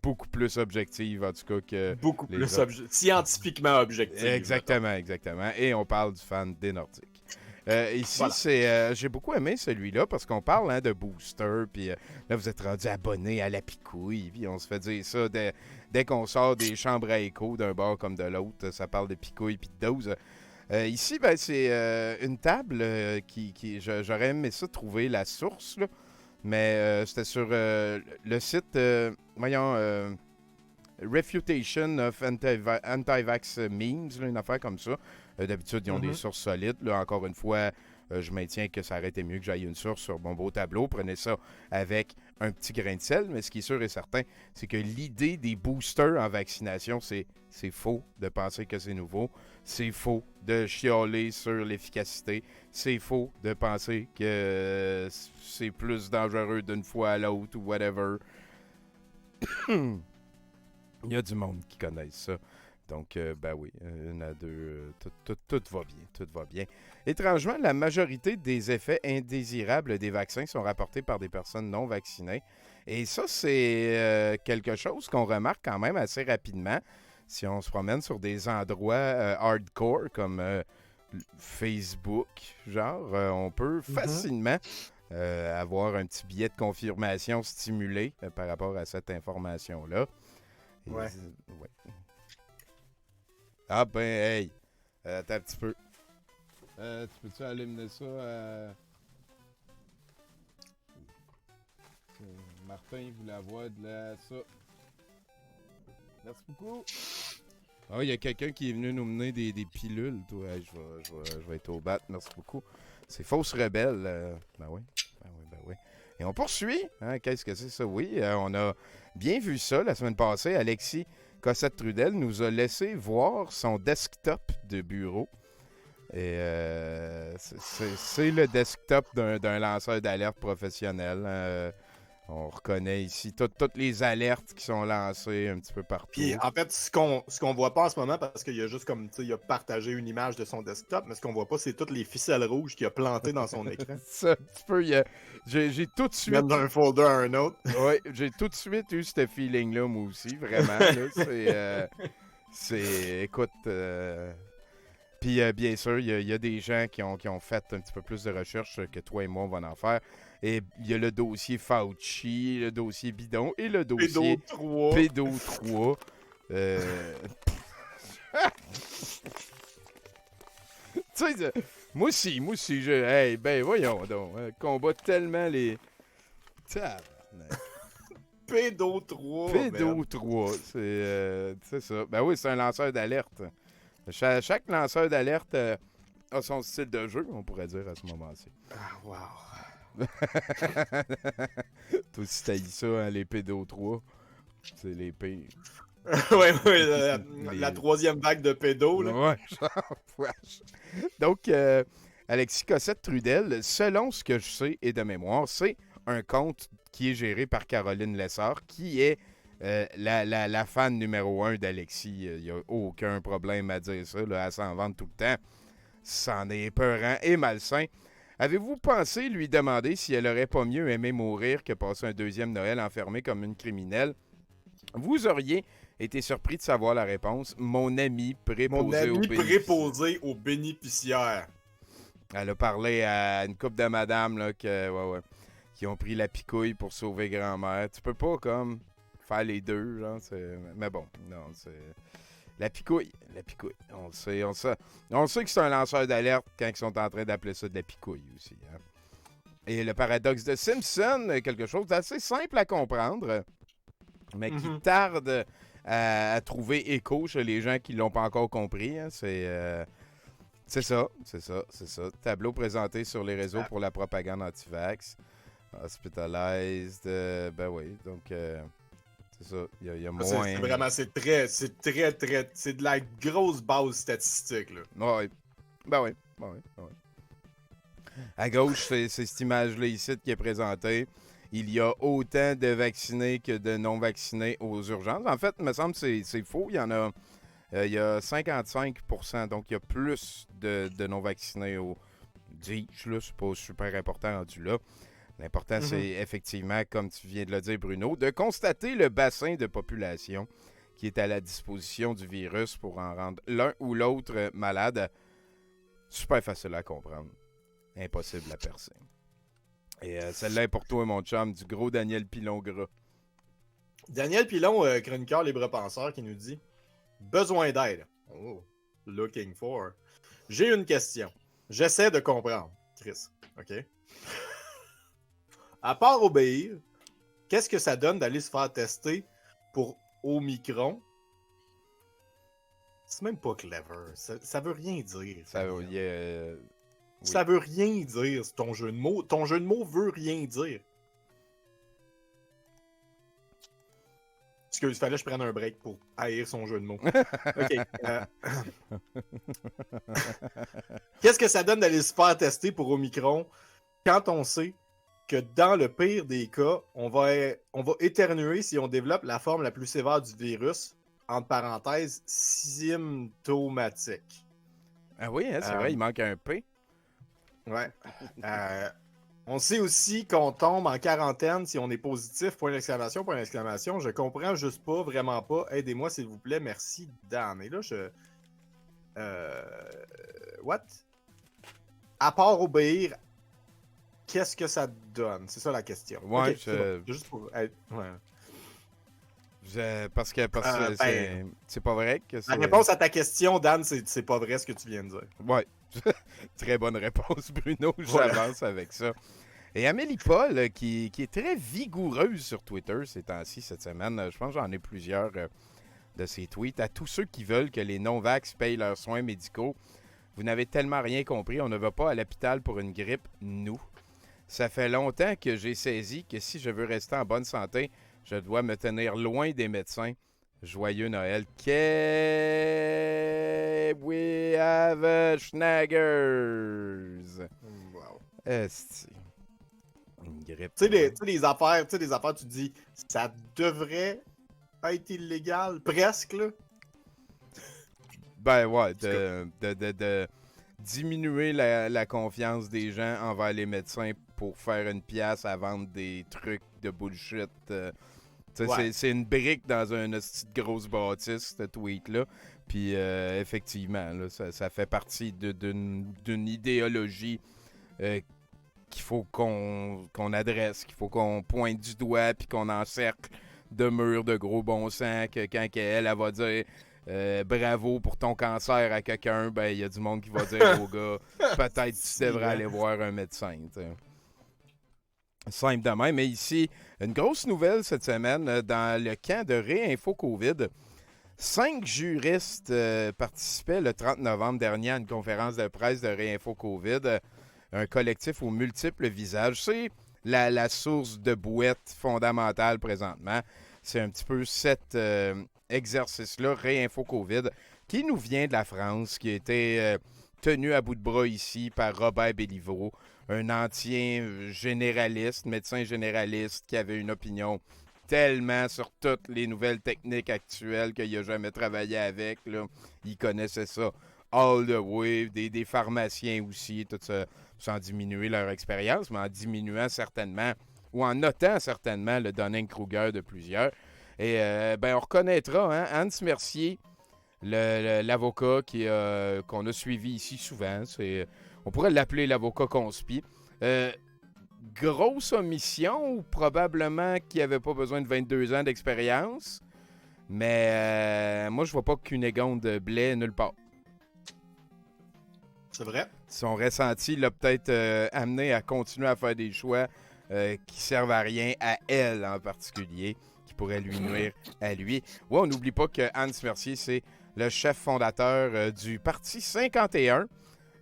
beaucoup plus objective, en tout cas, que. Beaucoup plus scientifiquement objective. Exactement. Et on parle du fan des Nordiques. Ici, voilà. j'ai beaucoup aimé celui-là parce qu'on parle de booster, puis là, vous êtes rendu abonné à la picouille, puis on se fait dire ça dès qu'on sort des chambres à écho d'un bord comme de l'autre, ça parle de picouille puis de dose. Ici, ben, c'est une table qui j'aurais aimé ça trouver la source, là, mais c'était sur le site, Refutation of Anti-Vax Memes, là, une affaire comme ça. D'habitude, ils ont des sources solides. Là, encore une fois, je maintiens que ça aurait été mieux que j'aille une source sur mon beau tableau. Prenez ça avec un petit grain de sel. Mais ce qui est sûr et certain, c'est que l'idée des boosters en vaccination, c'est faux de penser que c'est nouveau. C'est faux de chialer sur l'efficacité. C'est faux de penser que c'est plus dangereux d'une fois à l'autre ou whatever. Il y a du monde qui connaît ça. Donc, ben oui, une à deux, tout va bien. Étrangement, la majorité des effets indésirables des vaccins sont rapportés par des personnes non vaccinées. Et ça, c'est quelque chose qu'on remarque quand même assez rapidement si on se promène sur des endroits hardcore comme Facebook, genre, on peut facilement avoir un petit billet de confirmation stimulé par rapport à cette information-là. Ouais. Ah ben, hey, attends un petit peu. Tu peux-tu aller mener ça Martin, il voulait avoir de ça. Merci beaucoup. Ah, il y a quelqu'un qui est venu nous mener des pilules. Toi. Hey, je vais être au bat. Merci beaucoup. C'est Fausse Rebelle. Ben oui. Et on poursuit. Hein, qu'est-ce que c'est ça? Oui, on a bien vu ça la semaine passée. Alexis Cossette-Trudel nous a laissé voir son desktop de bureau. Et c'est le desktop d'un lanceur d'alerte professionnel. On reconnaît ici toutes les alertes qui sont lancées un petit peu partout. Puis en fait, ce qu'on voit pas en ce moment, parce qu'il y a juste comme, tu sais, il a partagé une image de son desktop, mais ce qu'on voit pas, c'est toutes les ficelles rouges qu'il a plantées dans son écran. Ça, un petit peu, j'ai tout de suite... Mettre d'un folder à un autre. Oui, j'ai tout de suite eu ce feeling-là, moi aussi, vraiment. Là, écoute... Puis, bien sûr, il y a des gens qui ont fait un petit peu plus de recherche que toi et moi, on va en faire. Et il y a le dossier Fauci, le dossier Bidon et le dossier Pédo 3. Tu sais, moi aussi, hey, ben voyons donc, combat tellement les... Pédo 3. Pédo 3, c'est ça. Ben oui, c'est un lanceur d'alerte. Chaque lanceur d'alerte a son style de jeu, on pourrait dire à ce moment-ci. Ah, wow. Toi aussi, t'as dit ça, hein, les Pédo 3. C'est les pires. La troisième vague de pédo, là. Ouais, donc, Alexis Cossette-Trudel, selon ce que je sais et de mémoire, c'est un compte qui est géré par Caroline Lessard, qui est la fan numéro 1 d'Alexis. Il n'y a aucun problème à dire ça, là, elle s'en vante tout le temps. C'en est épeurant et malsain. Avez-vous pensé lui demander si elle aurait pas mieux aimé mourir que passer un deuxième Noël enfermée comme une criminelle? Vous auriez été surpris de savoir la réponse. Mon ami préposé aux bénéficiaires. Elle a parlé à une couple de madames là, qui ont pris la picouille pour sauver grand-mère. Tu peux pas comme faire les deux, genre, mais bon, non, c'est... La picouille. On le sait que c'est un lanceur d'alerte quand ils sont en train d'appeler ça de la picouille aussi. Hein. Et le paradoxe de Simpson, quelque chose d'assez simple à comprendre, mais qui tarde à trouver écho chez les gens qui ne l'ont pas encore compris. Hein. C'est ça. Tableau présenté sur les réseaux pour la propagande anti-vax. Hospitalized, ben oui, donc c'est ça, il y a moins... C'est vraiment, c'est très, c'est de la grosse base statistique, là. Oui, ben oui. À gauche, c'est cette image-là ici qui est présentée. Il y a autant de vaccinés que de non-vaccinés aux urgences. En fait, il me semble que c'est faux, il y a 55%, donc il y a plus de non-vaccinés au... Dis-je, là, c'est pas super important rendu là. L'important, c'est effectivement, comme tu viens de le dire, Bruno, de constater le bassin de population qui est à la disposition du virus pour en rendre l'un ou l'autre malade. Super facile à comprendre. Impossible à percer. Et celle-là est pour toi, mon chum, du gros Daniel Pilon-Gras. Daniel Pilon, chroniqueur libre-penseur, qui nous dit « Besoin d'aide. Oh, looking for. J'ai une question. J'essaie de comprendre. » Chris, OK? À part obéir, qu'est-ce que ça donne d'aller se faire tester pour Omicron? C'est même pas clever. Ça veut rien dire. Ça veut rien dire, ton jeu de mots. Ton jeu de mots veut rien dire. Excuse, fallait que je prenne un break pour haïr son jeu de mots. OK. Qu'est-ce que ça donne d'aller se faire tester pour Omicron quand on sait que dans le pire des cas, on va éternuer si on développe la forme la plus sévère du virus, entre parenthèses, symptomatique. Ah oui, hein, c'est vrai, il manque un P. Ouais. On sait aussi qu'on tombe en quarantaine si on est positif, point d'exclamation, point d'exclamation. Je comprends juste pas, vraiment pas. Aidez-moi, s'il vous plaît, merci, Dan. Et là, what? À part obéir, qu'est-ce que ça donne? C'est ça la question. Ouais, okay, juste pour... Ouais. Parce que c'est pas vrai que c'est... La réponse à ta question, Dan, c'est pas vrai ce que tu viens de dire. Ouais. Très bonne réponse, Bruno. J'avance avec ça. Et Amélie Paul, qui est très vigoureuse sur Twitter ces temps-ci, cette semaine, je pense que j'en ai plusieurs de ses tweets. À tous ceux qui veulent que les non-vax payent leurs soins médicaux, vous n'avez tellement rien compris. On ne va pas à l'hôpital pour une grippe, nous. Ça fait longtemps que j'ai saisi que si je veux rester en bonne santé, je dois me tenir loin des médecins. Joyeux Noël. We have Schnaggers. Wow. Esti. Une grippe. Tu sais, les affaires, tu te dis, ça devrait être illégal, presque, là. Ben ouais, de diminuer la confiance des gens envers les médecins pour faire une pièce à vendre des trucs de bullshit. Ouais. C'est une brique dans une petite grosse bâtisse, ce tweet-là. Puis effectivement, là, ça fait partie d'une idéologie qu'il faut qu'on adresse, qu'il faut qu'on pointe du doigt puis qu'on encercle de murs de gros bon sens, que quand elle va dire bravo pour ton cancer à quelqu'un, ben il y a du monde qui va dire au gars, peut-être tu devrais aller voir un médecin. T'sais. Simple de même. Mais ici, une grosse nouvelle cette semaine dans le camp de Réinfo COVID. 5 juristes participaient le 30 novembre dernier à une conférence de presse de Réinfo COVID, un collectif aux multiples visages. C'est la source de bouette fondamentale présentement. C'est un petit peu cet exercice-là, Réinfo COVID, qui nous vient de la France, qui a été tenu à bout de bras ici par Robert Béliveau, un ancien généraliste, médecin généraliste, qui avait une opinion tellement sur toutes les nouvelles techniques actuelles qu'il n'a jamais travaillé avec. Là. Il connaissait ça all the way, des pharmaciens aussi, tout ça, sans diminuer leur expérience, mais en diminuant certainement, ou en notant certainement le Dunning-Kruger de plusieurs. Et on reconnaîtra Hans Mercier, l'avocat qu'on a suivi ici souvent. On pourrait l'appeler l'avocat conspi. Grosse omission, ou probablement qu'il n'avait pas besoin de 22 ans d'expérience. Mais moi, je vois pas Cunégonde de blé nulle part. C'est vrai. Son ressenti l'a peut-être amené à continuer à faire des choix qui servent à rien, à elle en particulier, qui pourraient lui nuire à lui. Ouais, on n'oublie pas que Hans Mercier, c'est le chef fondateur du Parti 51.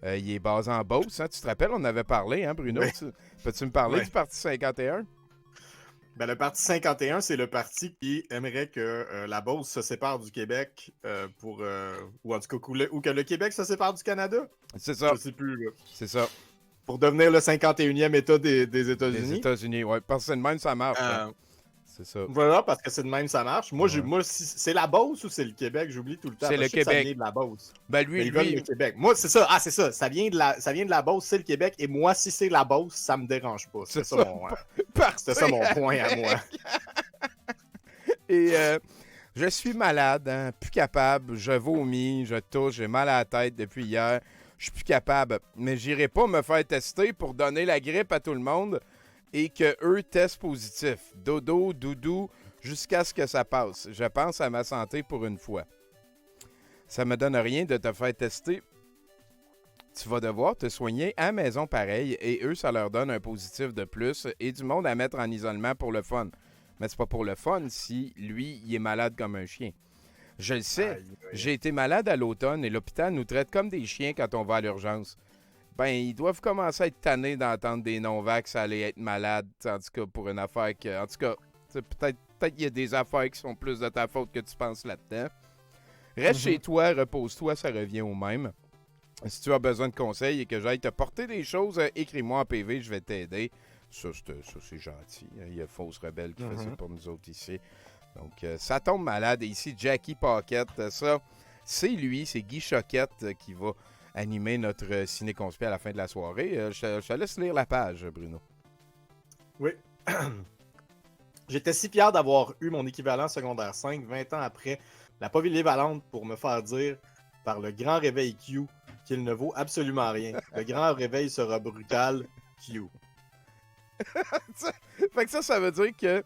Il est basé en Beauce. Hein? Tu te rappelles, on avait parlé, hein, Bruno? Oui. Peux-tu me parler Oui. du Parti 51? Ben, le Parti 51, c'est le parti qui aimerait que la Beauce se sépare du Québec ou en tout cas ou que le Québec se sépare du Canada. C'est ça. Je sais plus. Là. C'est ça. Pour devenir le 51e État des Les États-Unis. États-Unis, oui. Parce que c'est de même, ça marche. Hein. C'est ça. Voilà, parce que c'est de même, ça marche. Moi, Ouais. moi c'est la Beauce ou c'est le Québec? J'oublie tout le temps. C'est le Je sais que ça Québec. vient de la Beauce. Ben Mais lui, ils veulent le Québec. Moi, c'est ça. Ah, c'est ça. Ça vient de la Beauce, c'est le Québec. Et moi, si c'est la Beauce, ça me dérange pas. C'est C'était ça. ça mon point à moi. Et je suis malade, hein, plus capable, je vomis, je tousse, j'ai mal à la tête depuis hier. Je suis plus capable, mais j'irai pas me faire tester pour donner la grippe à tout le monde et que eux testent positif. Dodo, doudou, jusqu'à ce que ça passe. Je pense à ma santé pour une fois. Ça me donne rien de te faire tester. Tu vas devoir te soigner à la maison pareil et eux, ça leur donne un positif de plus et du monde à mettre en isolement pour le fun. Mais c'est pas pour le fun si lui, il est malade comme un chien. Je le sais, j'ai été malade à l'automne et l'hôpital nous traite comme des chiens quand on va à l'urgence. Ben, ils doivent commencer à être tannés d'entendre des non-vax aller être malades, en tout cas pour une affaire que... En tout cas, peut-être qu'il y a des affaires qui sont plus de ta faute que tu penses là-dedans. Reste chez toi, repose-toi, ça revient au même. Si tu as besoin de conseils et que j'aille te porter des choses, écris-moi en PV, je vais t'aider. Ça, c'est gentil. Il y a Fausse Rebelle qui fait ça pour nous autres ici. Donc, ça tombe malade. Et ici, Jackie Paquette, ça, c'est lui, c'est Guy Choquette qui va animer notre ciné-conspi à la fin de la soirée. Je te laisse lire la page, Bruno. Oui. J'étais si fier d'avoir eu mon équivalent secondaire 5 20 ans après la polyvalente pour me faire dire par le grand réveil Q qu'il ne vaut absolument rien. Le grand réveil sera brutal, Q. Fait que ça veut dire que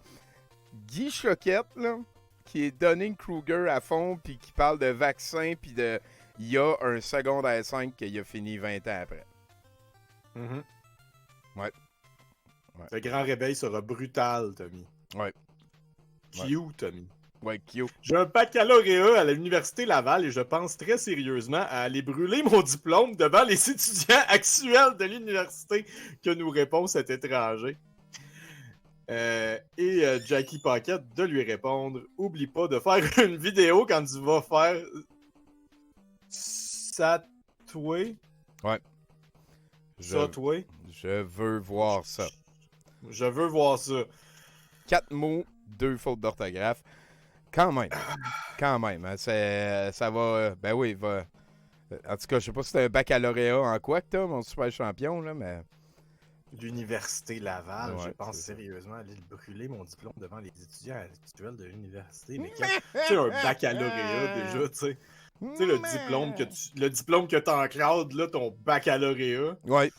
Guy Choquette, là, qui est Dunning-Kruger à fond, puis qui parle de vaccin, puis de... Il y a un secondaire 5 qui a fini 20 ans après. Ouais. Le grand réveil sera brutal, Tommy. Ouais. Q, Tommy. Ouais, Q. J'ai un baccalauréat à l'Université Laval et je pense très sérieusement à aller brûler mon diplôme devant les étudiants actuels de l'université, que nous répond cet étranger. Jackie Paquette de lui répondre: oublie pas de faire une vidéo quand tu vas faire Satoué. Ouais. Satoué. Je veux voir ça. Je veux voir ça. 4 mots, 2 fautes d'orthographe. Quand même. Quand même. Hein, ça va... ben oui, va... En tout cas, je sais pas si c'est un baccalauréat en quoi que t'as, mon super champion, là, mais... L'Université Laval, ouais, je pense sérieusement aller brûler mon diplôme devant les étudiants actuels de l'université. Mais tu sais, un baccalauréat déjà, tu sais. Tu sais, le diplôme que t'encadres, là, ton baccalauréat. Ouais.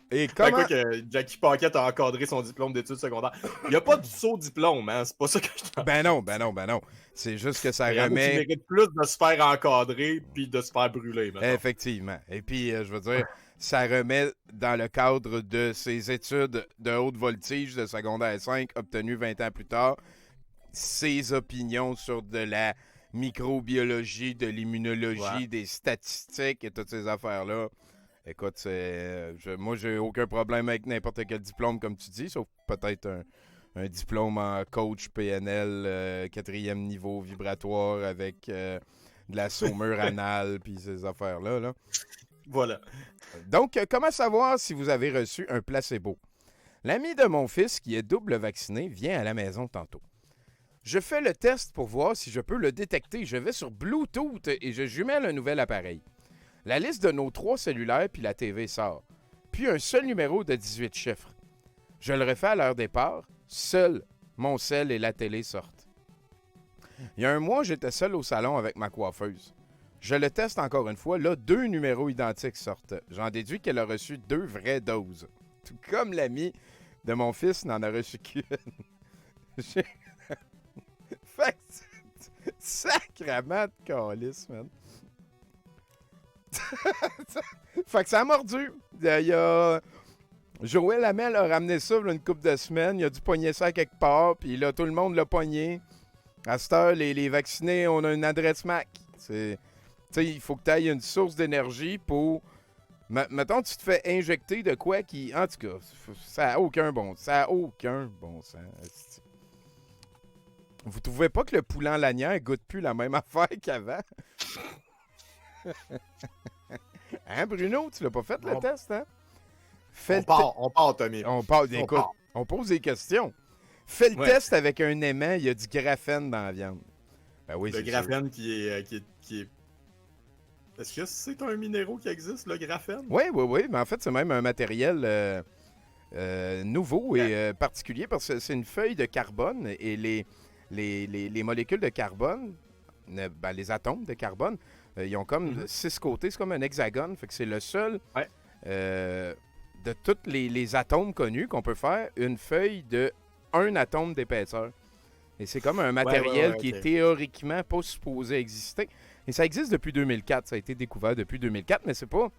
Et comment... Quoi que Jackie Paquette a encadré son diplôme d'études secondaires. Il n'y a pas de saut diplôme, hein. C'est pas ça que je t'en... Ben non. C'est juste que ça Il remet... mérite plus de se faire encadrer puis de se faire brûler, maintenant. Effectivement. Et puis, je veux dire, ça remet dans le cadre de ses études de haute voltige de secondaire 5 obtenues 20 ans plus tard, ses opinions sur de la microbiologie, de l'immunologie, des statistiques et toutes ces affaires-là. Écoute, moi, j'ai aucun problème avec n'importe quel diplôme, comme tu dis, sauf peut-être un diplôme en coach PNL, 4e niveau vibratoire avec de la saumure anale puis ces affaires-là. Là. Voilà. Donc, comment savoir si vous avez reçu un placebo? L'ami de mon fils, qui est double vacciné, vient à la maison tantôt. Je fais le test pour voir si je peux le détecter. Je vais sur Bluetooth et je jumelle un nouvel appareil. La liste de nos 3 cellulaires puis la TV sort. Puis un seul numéro de 18 chiffres. Je le refais à leur départ. Seul mon cell et la télé sortent. Il y a un mois, j'étais seul au salon avec ma coiffeuse. Je le teste encore une fois. Là, 2 numéros identiques sortent. J'en déduis qu'elle a reçu 2 vraies doses. Tout comme l'ami de mon fils n'en a reçu qu'une. Fait que sacrament de calice, man. Fait que ça a mordu. Il y a... Joël Hamel a ramené ça une couple de semaines. Il a dû pogner ça quelque part. Puis là, tout le monde l'a pogné. À cette heure, les vaccinés, on a une adresse MAC. Tu sais, il faut que tu ailles une source d'énergie pour... Mettons, tu te fais injecter de quoi qui... En tout cas, ça n'a aucun bon sens. Vous trouvez pas que le poulet en lanière goûte plus la même affaire qu'avant? Hein, Bruno? Tu l'as pas fait, le test, hein? On part, Tommy. Écoute, on pose des questions. Fais le test avec un aimant, il y a du graphène dans la viande. Ben oui, le graphène qui est... Est-ce que c'est un minéraux qui existe, le graphène? Oui, mais en fait, c'est même un matériel nouveau et particulier parce que c'est une feuille de carbone et les molécules de carbone, les atomes de carbone, ils ont comme 6 côtés, c'est comme un hexagone, fait que c'est le seul de tous les atomes connus qu'on peut faire une feuille de 1 atome d'épaisseur. Et c'est comme un matériel qui est théoriquement pas supposé exister. Et ça existe depuis 2004. Ça a été découvert depuis 2004, mais c'est pas...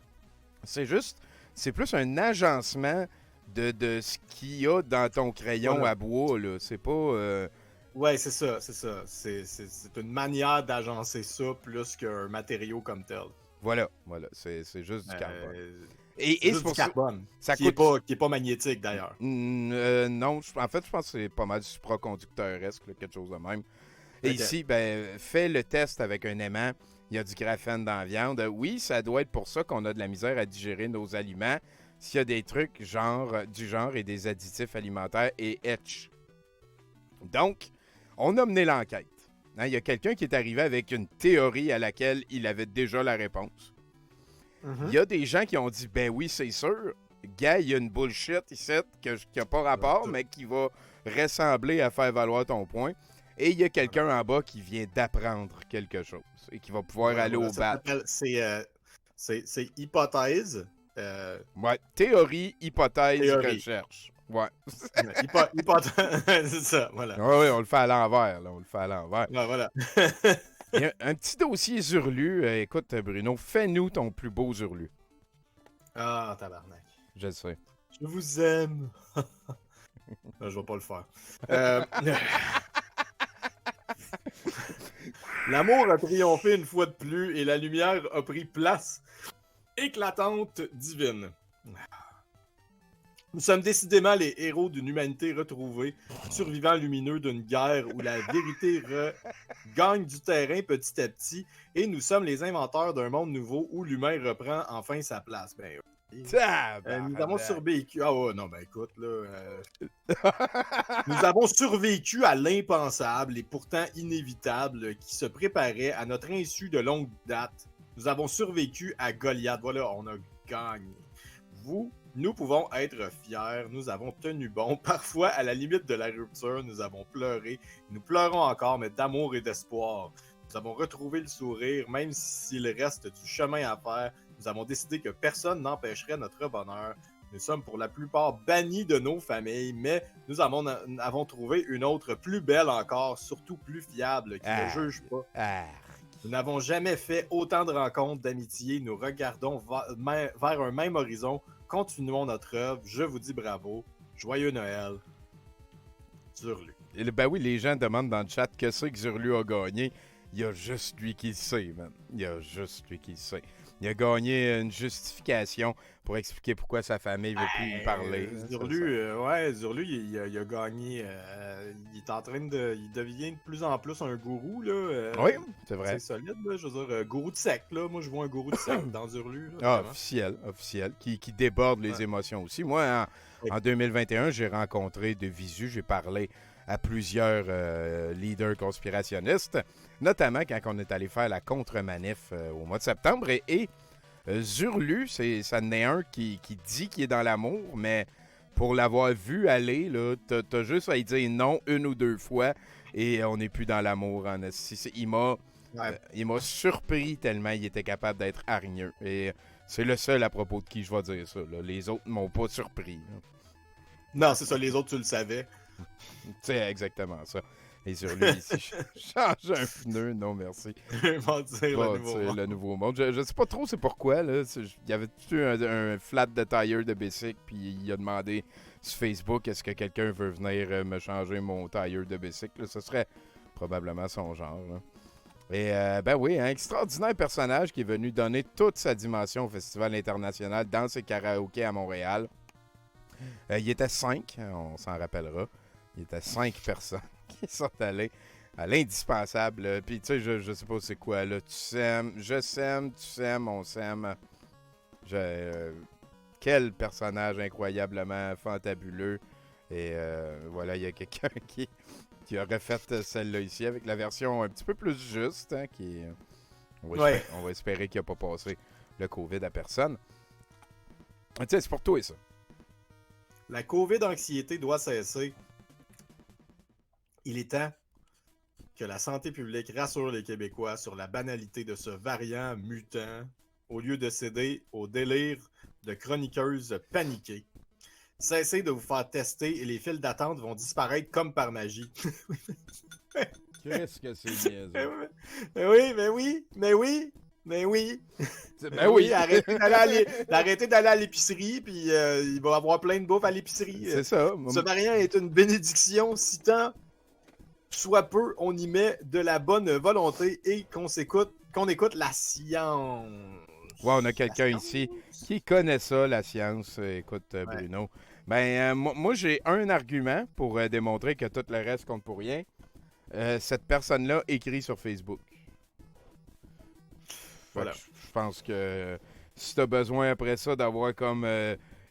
C'est plus un agencement de ce qu'il y a dans ton crayon à bois, là. C'est pas... Ouais, c'est ça. C'est une manière d'agencer ça plus qu'un matériau comme tel. Voilà. C'est juste du carbone. Et c'est pour du carbone, ça qui est pas magnétique, d'ailleurs. Non, en fait, je pense que c'est pas mal supraconducteuresque, quelque chose de même. Et ici, fais le test avec un aimant. Il y a du graphène dans la viande. Oui, ça doit être pour ça qu'on a de la misère à digérer nos aliments. S'il y a des trucs du genre et des additifs alimentaires et etch. Donc, on a mené l'enquête. Il y a quelqu'un qui est arrivé avec une théorie à laquelle il avait déjà la réponse. Il y a des gens qui ont dit, ben oui, c'est sûr. Gars, il y a une bullshit ici qui n'a pas rapport, mais qui va ressembler à faire valoir ton point. Et il y a quelqu'un en bas qui vient d'apprendre quelque chose et qui va pouvoir aller au bat. C'est hypothèse. Ouais, théorie, hypothèse, recherche. Ouais. Hypothèse, c'est ça, voilà. Oui, on le fait à l'envers, là. Ouais, voilà. Il y a un petit dossier Zurlu. Écoute, Bruno, fais-nous ton plus beau Zurlu. Ah, tabarnak. Je le sais. Je vous aime. Non, je vais pas le faire. L'amour a triomphé une fois de plus et la lumière a pris place éclatante divine. Nous sommes décidément les héros d'une humanité retrouvée, survivants lumineux d'une guerre où la vérité gagne du terrain petit à petit, et nous sommes les inventeurs d'un monde nouveau où l'humain reprend enfin sa place. Nous avons survécu. Ah ouais, non, ben écoute, là. Nous avons survécu à l'impensable et pourtant inévitable qui se préparait à notre insu de longue date. Nous avons survécu à Goliath. Voilà, on a gagné. Nous pouvons être fiers, nous avons tenu bon. Parfois, à la limite de la rupture, nous avons pleuré. Nous pleurons encore, mais d'amour et d'espoir. Nous avons retrouvé le sourire, même s'il reste du chemin à faire. Nous avons décidé que personne n'empêcherait notre bonheur. Nous sommes pour la plupart bannis de nos familles, mais nous avons trouvé une autre plus belle encore, surtout plus fiable, qui ne juge pas. Nous n'avons jamais fait autant de rencontres d'amitié. Nous regardons vers un même horizon. Continuons notre œuvre. Je vous dis bravo. Joyeux Noël. Zurlu. Ben oui, les gens demandent dans le chat que c'est que Zurlu a gagné. Il y a juste lui qui le sait, man. Il a gagné une justification pour expliquer pourquoi sa famille ne veut plus lui parler. Zurlu, il a gagné. Il est en train de... Il devient de plus en plus un gourou, là. Oui, c'est vrai. C'est solide, là. Je veux dire, gourou de sec, là. Moi, je vois un gourou de sec dans Zurlu. Là, officiel. Qui déborde les émotions aussi. Moi, en 2021, j'ai rencontré de visu, j'ai parlé à plusieurs leaders conspirationnistes, notamment quand on est allé faire la contre-manif au mois de septembre. Et Zurlu, ça en est un qui dit qu'il est dans l'amour, mais pour l'avoir vu aller, là, t'as juste à y dire non 1 ou 2 fois et on n'est plus dans l'amour. Il m'a surpris tellement il était capable d'être hargneux. Et c'est le seul à propos de qui je vais dire ça. Là. Les autres m'ont pas surpris. Là. Non, c'est ça, les autres, tu le savais. C'est exactement ça. Et sur lui, ici, change un pneu, non merci. Bâtir Le nouveau monde. Je sais pas trop c'est pourquoi. Là. Il y avait tout un flat de tire de Bessic, puis il a demandé sur Facebook est-ce que quelqu'un veut venir me changer mon tire de Bessic. Ce serait probablement son genre. Là. Et ben oui, un extraordinaire personnage qui est venu donner toute sa dimension au Festival international dans ses karaokés à Montréal. Il était 5, on s'en rappellera. Il était 5 personnes qui sont allées à l'indispensable. Puis tu sais, je sais pas c'est quoi là. Tu s'aimes, je s'aime, tu s'aimes, on s'aime. Quel personnage incroyablement fantabuleux. Et voilà, il y a quelqu'un qui a refait celle-là ici avec la version un petit peu plus juste. Hein, on va espérer qu'il n'a pas passé le COVID à personne. Tu sais, c'est pour toi ça. La COVID-anxiété doit cesser. Il est temps que la santé publique rassure les Québécois sur la banalité de ce variant mutant au lieu de céder au délire de chroniqueuses paniquées. Cessez de vous faire tester et les files d'attente vont disparaître comme par magie. Qu'est-ce que c'est niaiseux? Mais oui. Arrêtez d'aller à l'épicerie, puis il va y avoir plein de bouffe à l'épicerie. C'est ça. Ce variant est une bénédiction, si tant soit peu, on y met de la bonne volonté et qu'on écoute la science. Ouais, on a quelqu'un ici qui connaît ça, la science. Écoute, Bruno. Ben, moi, j'ai un argument pour démontrer que tout le reste compte pour rien. Cette personne-là écrit sur Facebook. Voilà. Je pense que si tu as besoin après ça d'avoir comme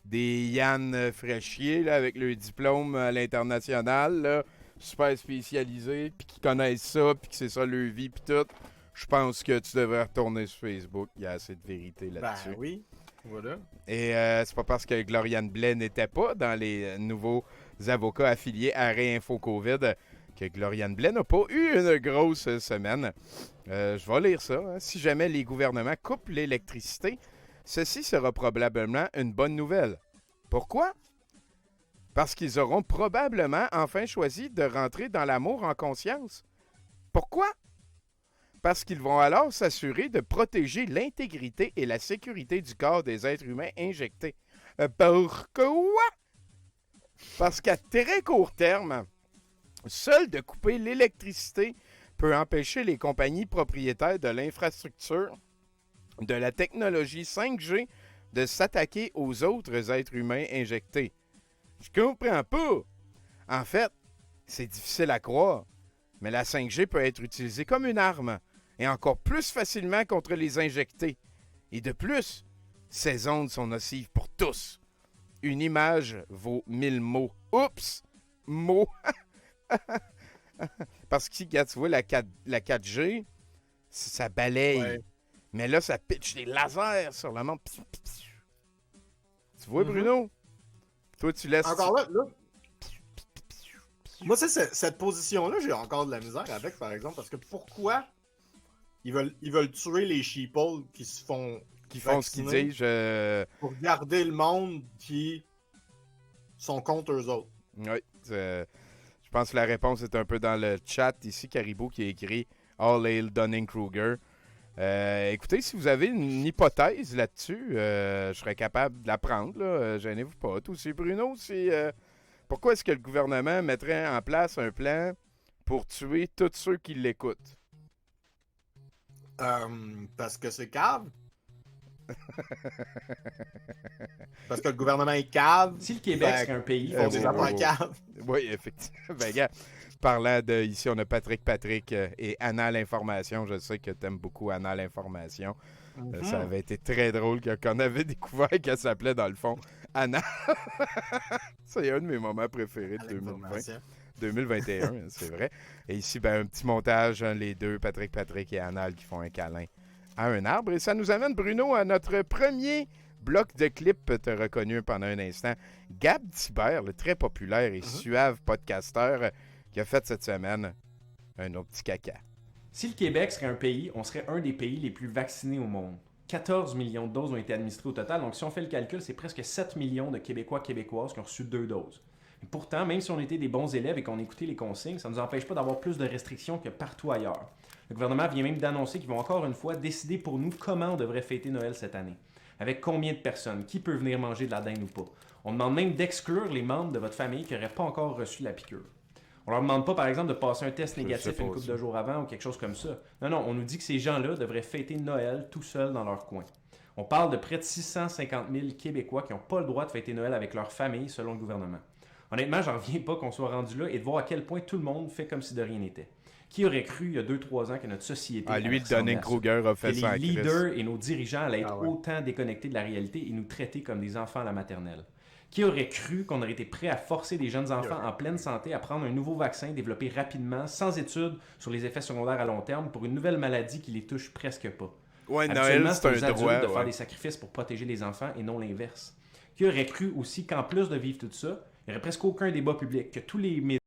des Yann fraîchiers là, avec le diplôme à l'international, là, super spécialisés, puis qui connaissent ça, puis que c'est ça leur vie, puis tout, je pense que tu devrais retourner sur Facebook. Il y a assez de vérité là-dessus. Ben oui, voilà. Et c'est pas parce que Gloriane Blais n'était pas dans les nouveaux avocats affiliés à Réinfo COVID que Gloriane Blais n'a pas eu une grosse semaine. Je vais lire ça. Hein. Si jamais les gouvernements coupent l'électricité, ceci sera probablement une bonne nouvelle. Pourquoi? Parce qu'ils auront probablement enfin choisi de rentrer dans l'amour en conscience. Pourquoi? Parce qu'ils vont alors s'assurer de protéger l'intégrité et la sécurité du corps des êtres humains injectés. Pourquoi? Parce qu'à très court terme, seul de couper l'électricité peut empêcher les compagnies propriétaires de l'infrastructure, de la technologie 5G, de s'attaquer aux autres êtres humains injectés. Je comprends pas. En fait, c'est difficile à croire, mais la 5G peut être utilisée comme une arme, et encore plus facilement contre les injectés. Et de plus, ces ondes sont nocives pour tous. Une image vaut 1000 mots. Oups! Mots! Parce que quand tu vois la 4G, ça balaye. Ouais. Mais là, ça pitch des lasers sur le monde. Tu vois, Bruno? Toi, tu laisses... Encore là. Moi, c'est cette position-là, j'ai encore de la misère avec, par exemple, parce que pourquoi ils veulent tuer les sheeple qui se font... Qui font ce qu'ils disent. Pour garder le monde qui sont contre eux autres. Oui, je pense que la réponse est un peu dans le chat ici. Caribou qui a écrit « All hail Dunning-Kruger ». Écoutez, si vous avez une hypothèse là-dessus, je serais capable de la prendre. Là. Gênez-vous pas. Toi aussi, Bruno, pourquoi est-ce que le gouvernement mettrait en place un plan pour tuer tous ceux qui l'écoutent? Parce que c'est cave. Parce que le gouvernement est cave. Si le Québec serait un pays, ils font des affaires caves. Oui, effectivement. Ben, gars, parlant de... Ici, on a Patrick et Anna l'Information. Je sais que tu aimes beaucoup Anna l'Information. Ça avait été très drôle qu'on avait découvert qu'elle s'appelait, dans le fond, Anna. C'est un de mes moments préférés de 2020. 2021, c'est vrai. Et ici, ben, un petit montage, les deux, Patrick et Anna, qui font un câlin à un arbre. Et ça nous amène, Bruno, à notre premier bloc de clips. Tu as reconnu pendant un instant Gab Thibert, le très populaire et suave podcasteur qui a fait cette semaine un autre petit caca. Si le Québec serait un pays, on serait un des pays les plus vaccinés au monde. 14 millions de doses ont été administrées au total. Donc, si on fait le calcul, c'est presque 7 millions de Québécoises qui ont reçu 2 doses. Et pourtant, même si on était des bons élèves et qu'on écoutait les consignes, ça ne nous empêche pas d'avoir plus de restrictions que partout ailleurs. Le gouvernement vient même d'annoncer qu'ils vont encore une fois décider pour nous comment on devrait fêter Noël cette année. Avec combien de personnes, qui peut venir manger de la dinde ou pas. On demande même d'exclure les membres de votre famille qui n'auraient pas encore reçu la piqûre. On leur demande pas, par exemple, de passer un test négatif une couple de jours avant ou quelque chose comme ça. Non, on nous dit que ces gens-là devraient fêter Noël tout seuls dans leur coin. On parle de près de 650 000 Québécois qui n'ont pas le droit de fêter Noël avec leur famille, selon le gouvernement. Honnêtement, j'en reviens pas qu'on soit rendu là et de voir à quel point tout le monde fait comme si de rien n'était. Qui aurait cru il y a 2-3 ans que notre société... lui, Dunning-Kruger a fait ça. Que les leaders et nos dirigeants allaient être autant déconnectés de la réalité et nous traiter comme des enfants à la maternelle. Qui aurait cru qu'on aurait été prêt à forcer des jeunes enfants en pleine santé à prendre un nouveau vaccin développé rapidement, sans études sur les effets secondaires à long terme, pour une nouvelle maladie qui les touche presque pas? Ouais, Noël, c'est un droit. De faire des sacrifices pour protéger les enfants et non l'inverse. Qui aurait cru aussi qu'en plus de vivre tout ça, il n'y aurait presque aucun débat public, que tous les médias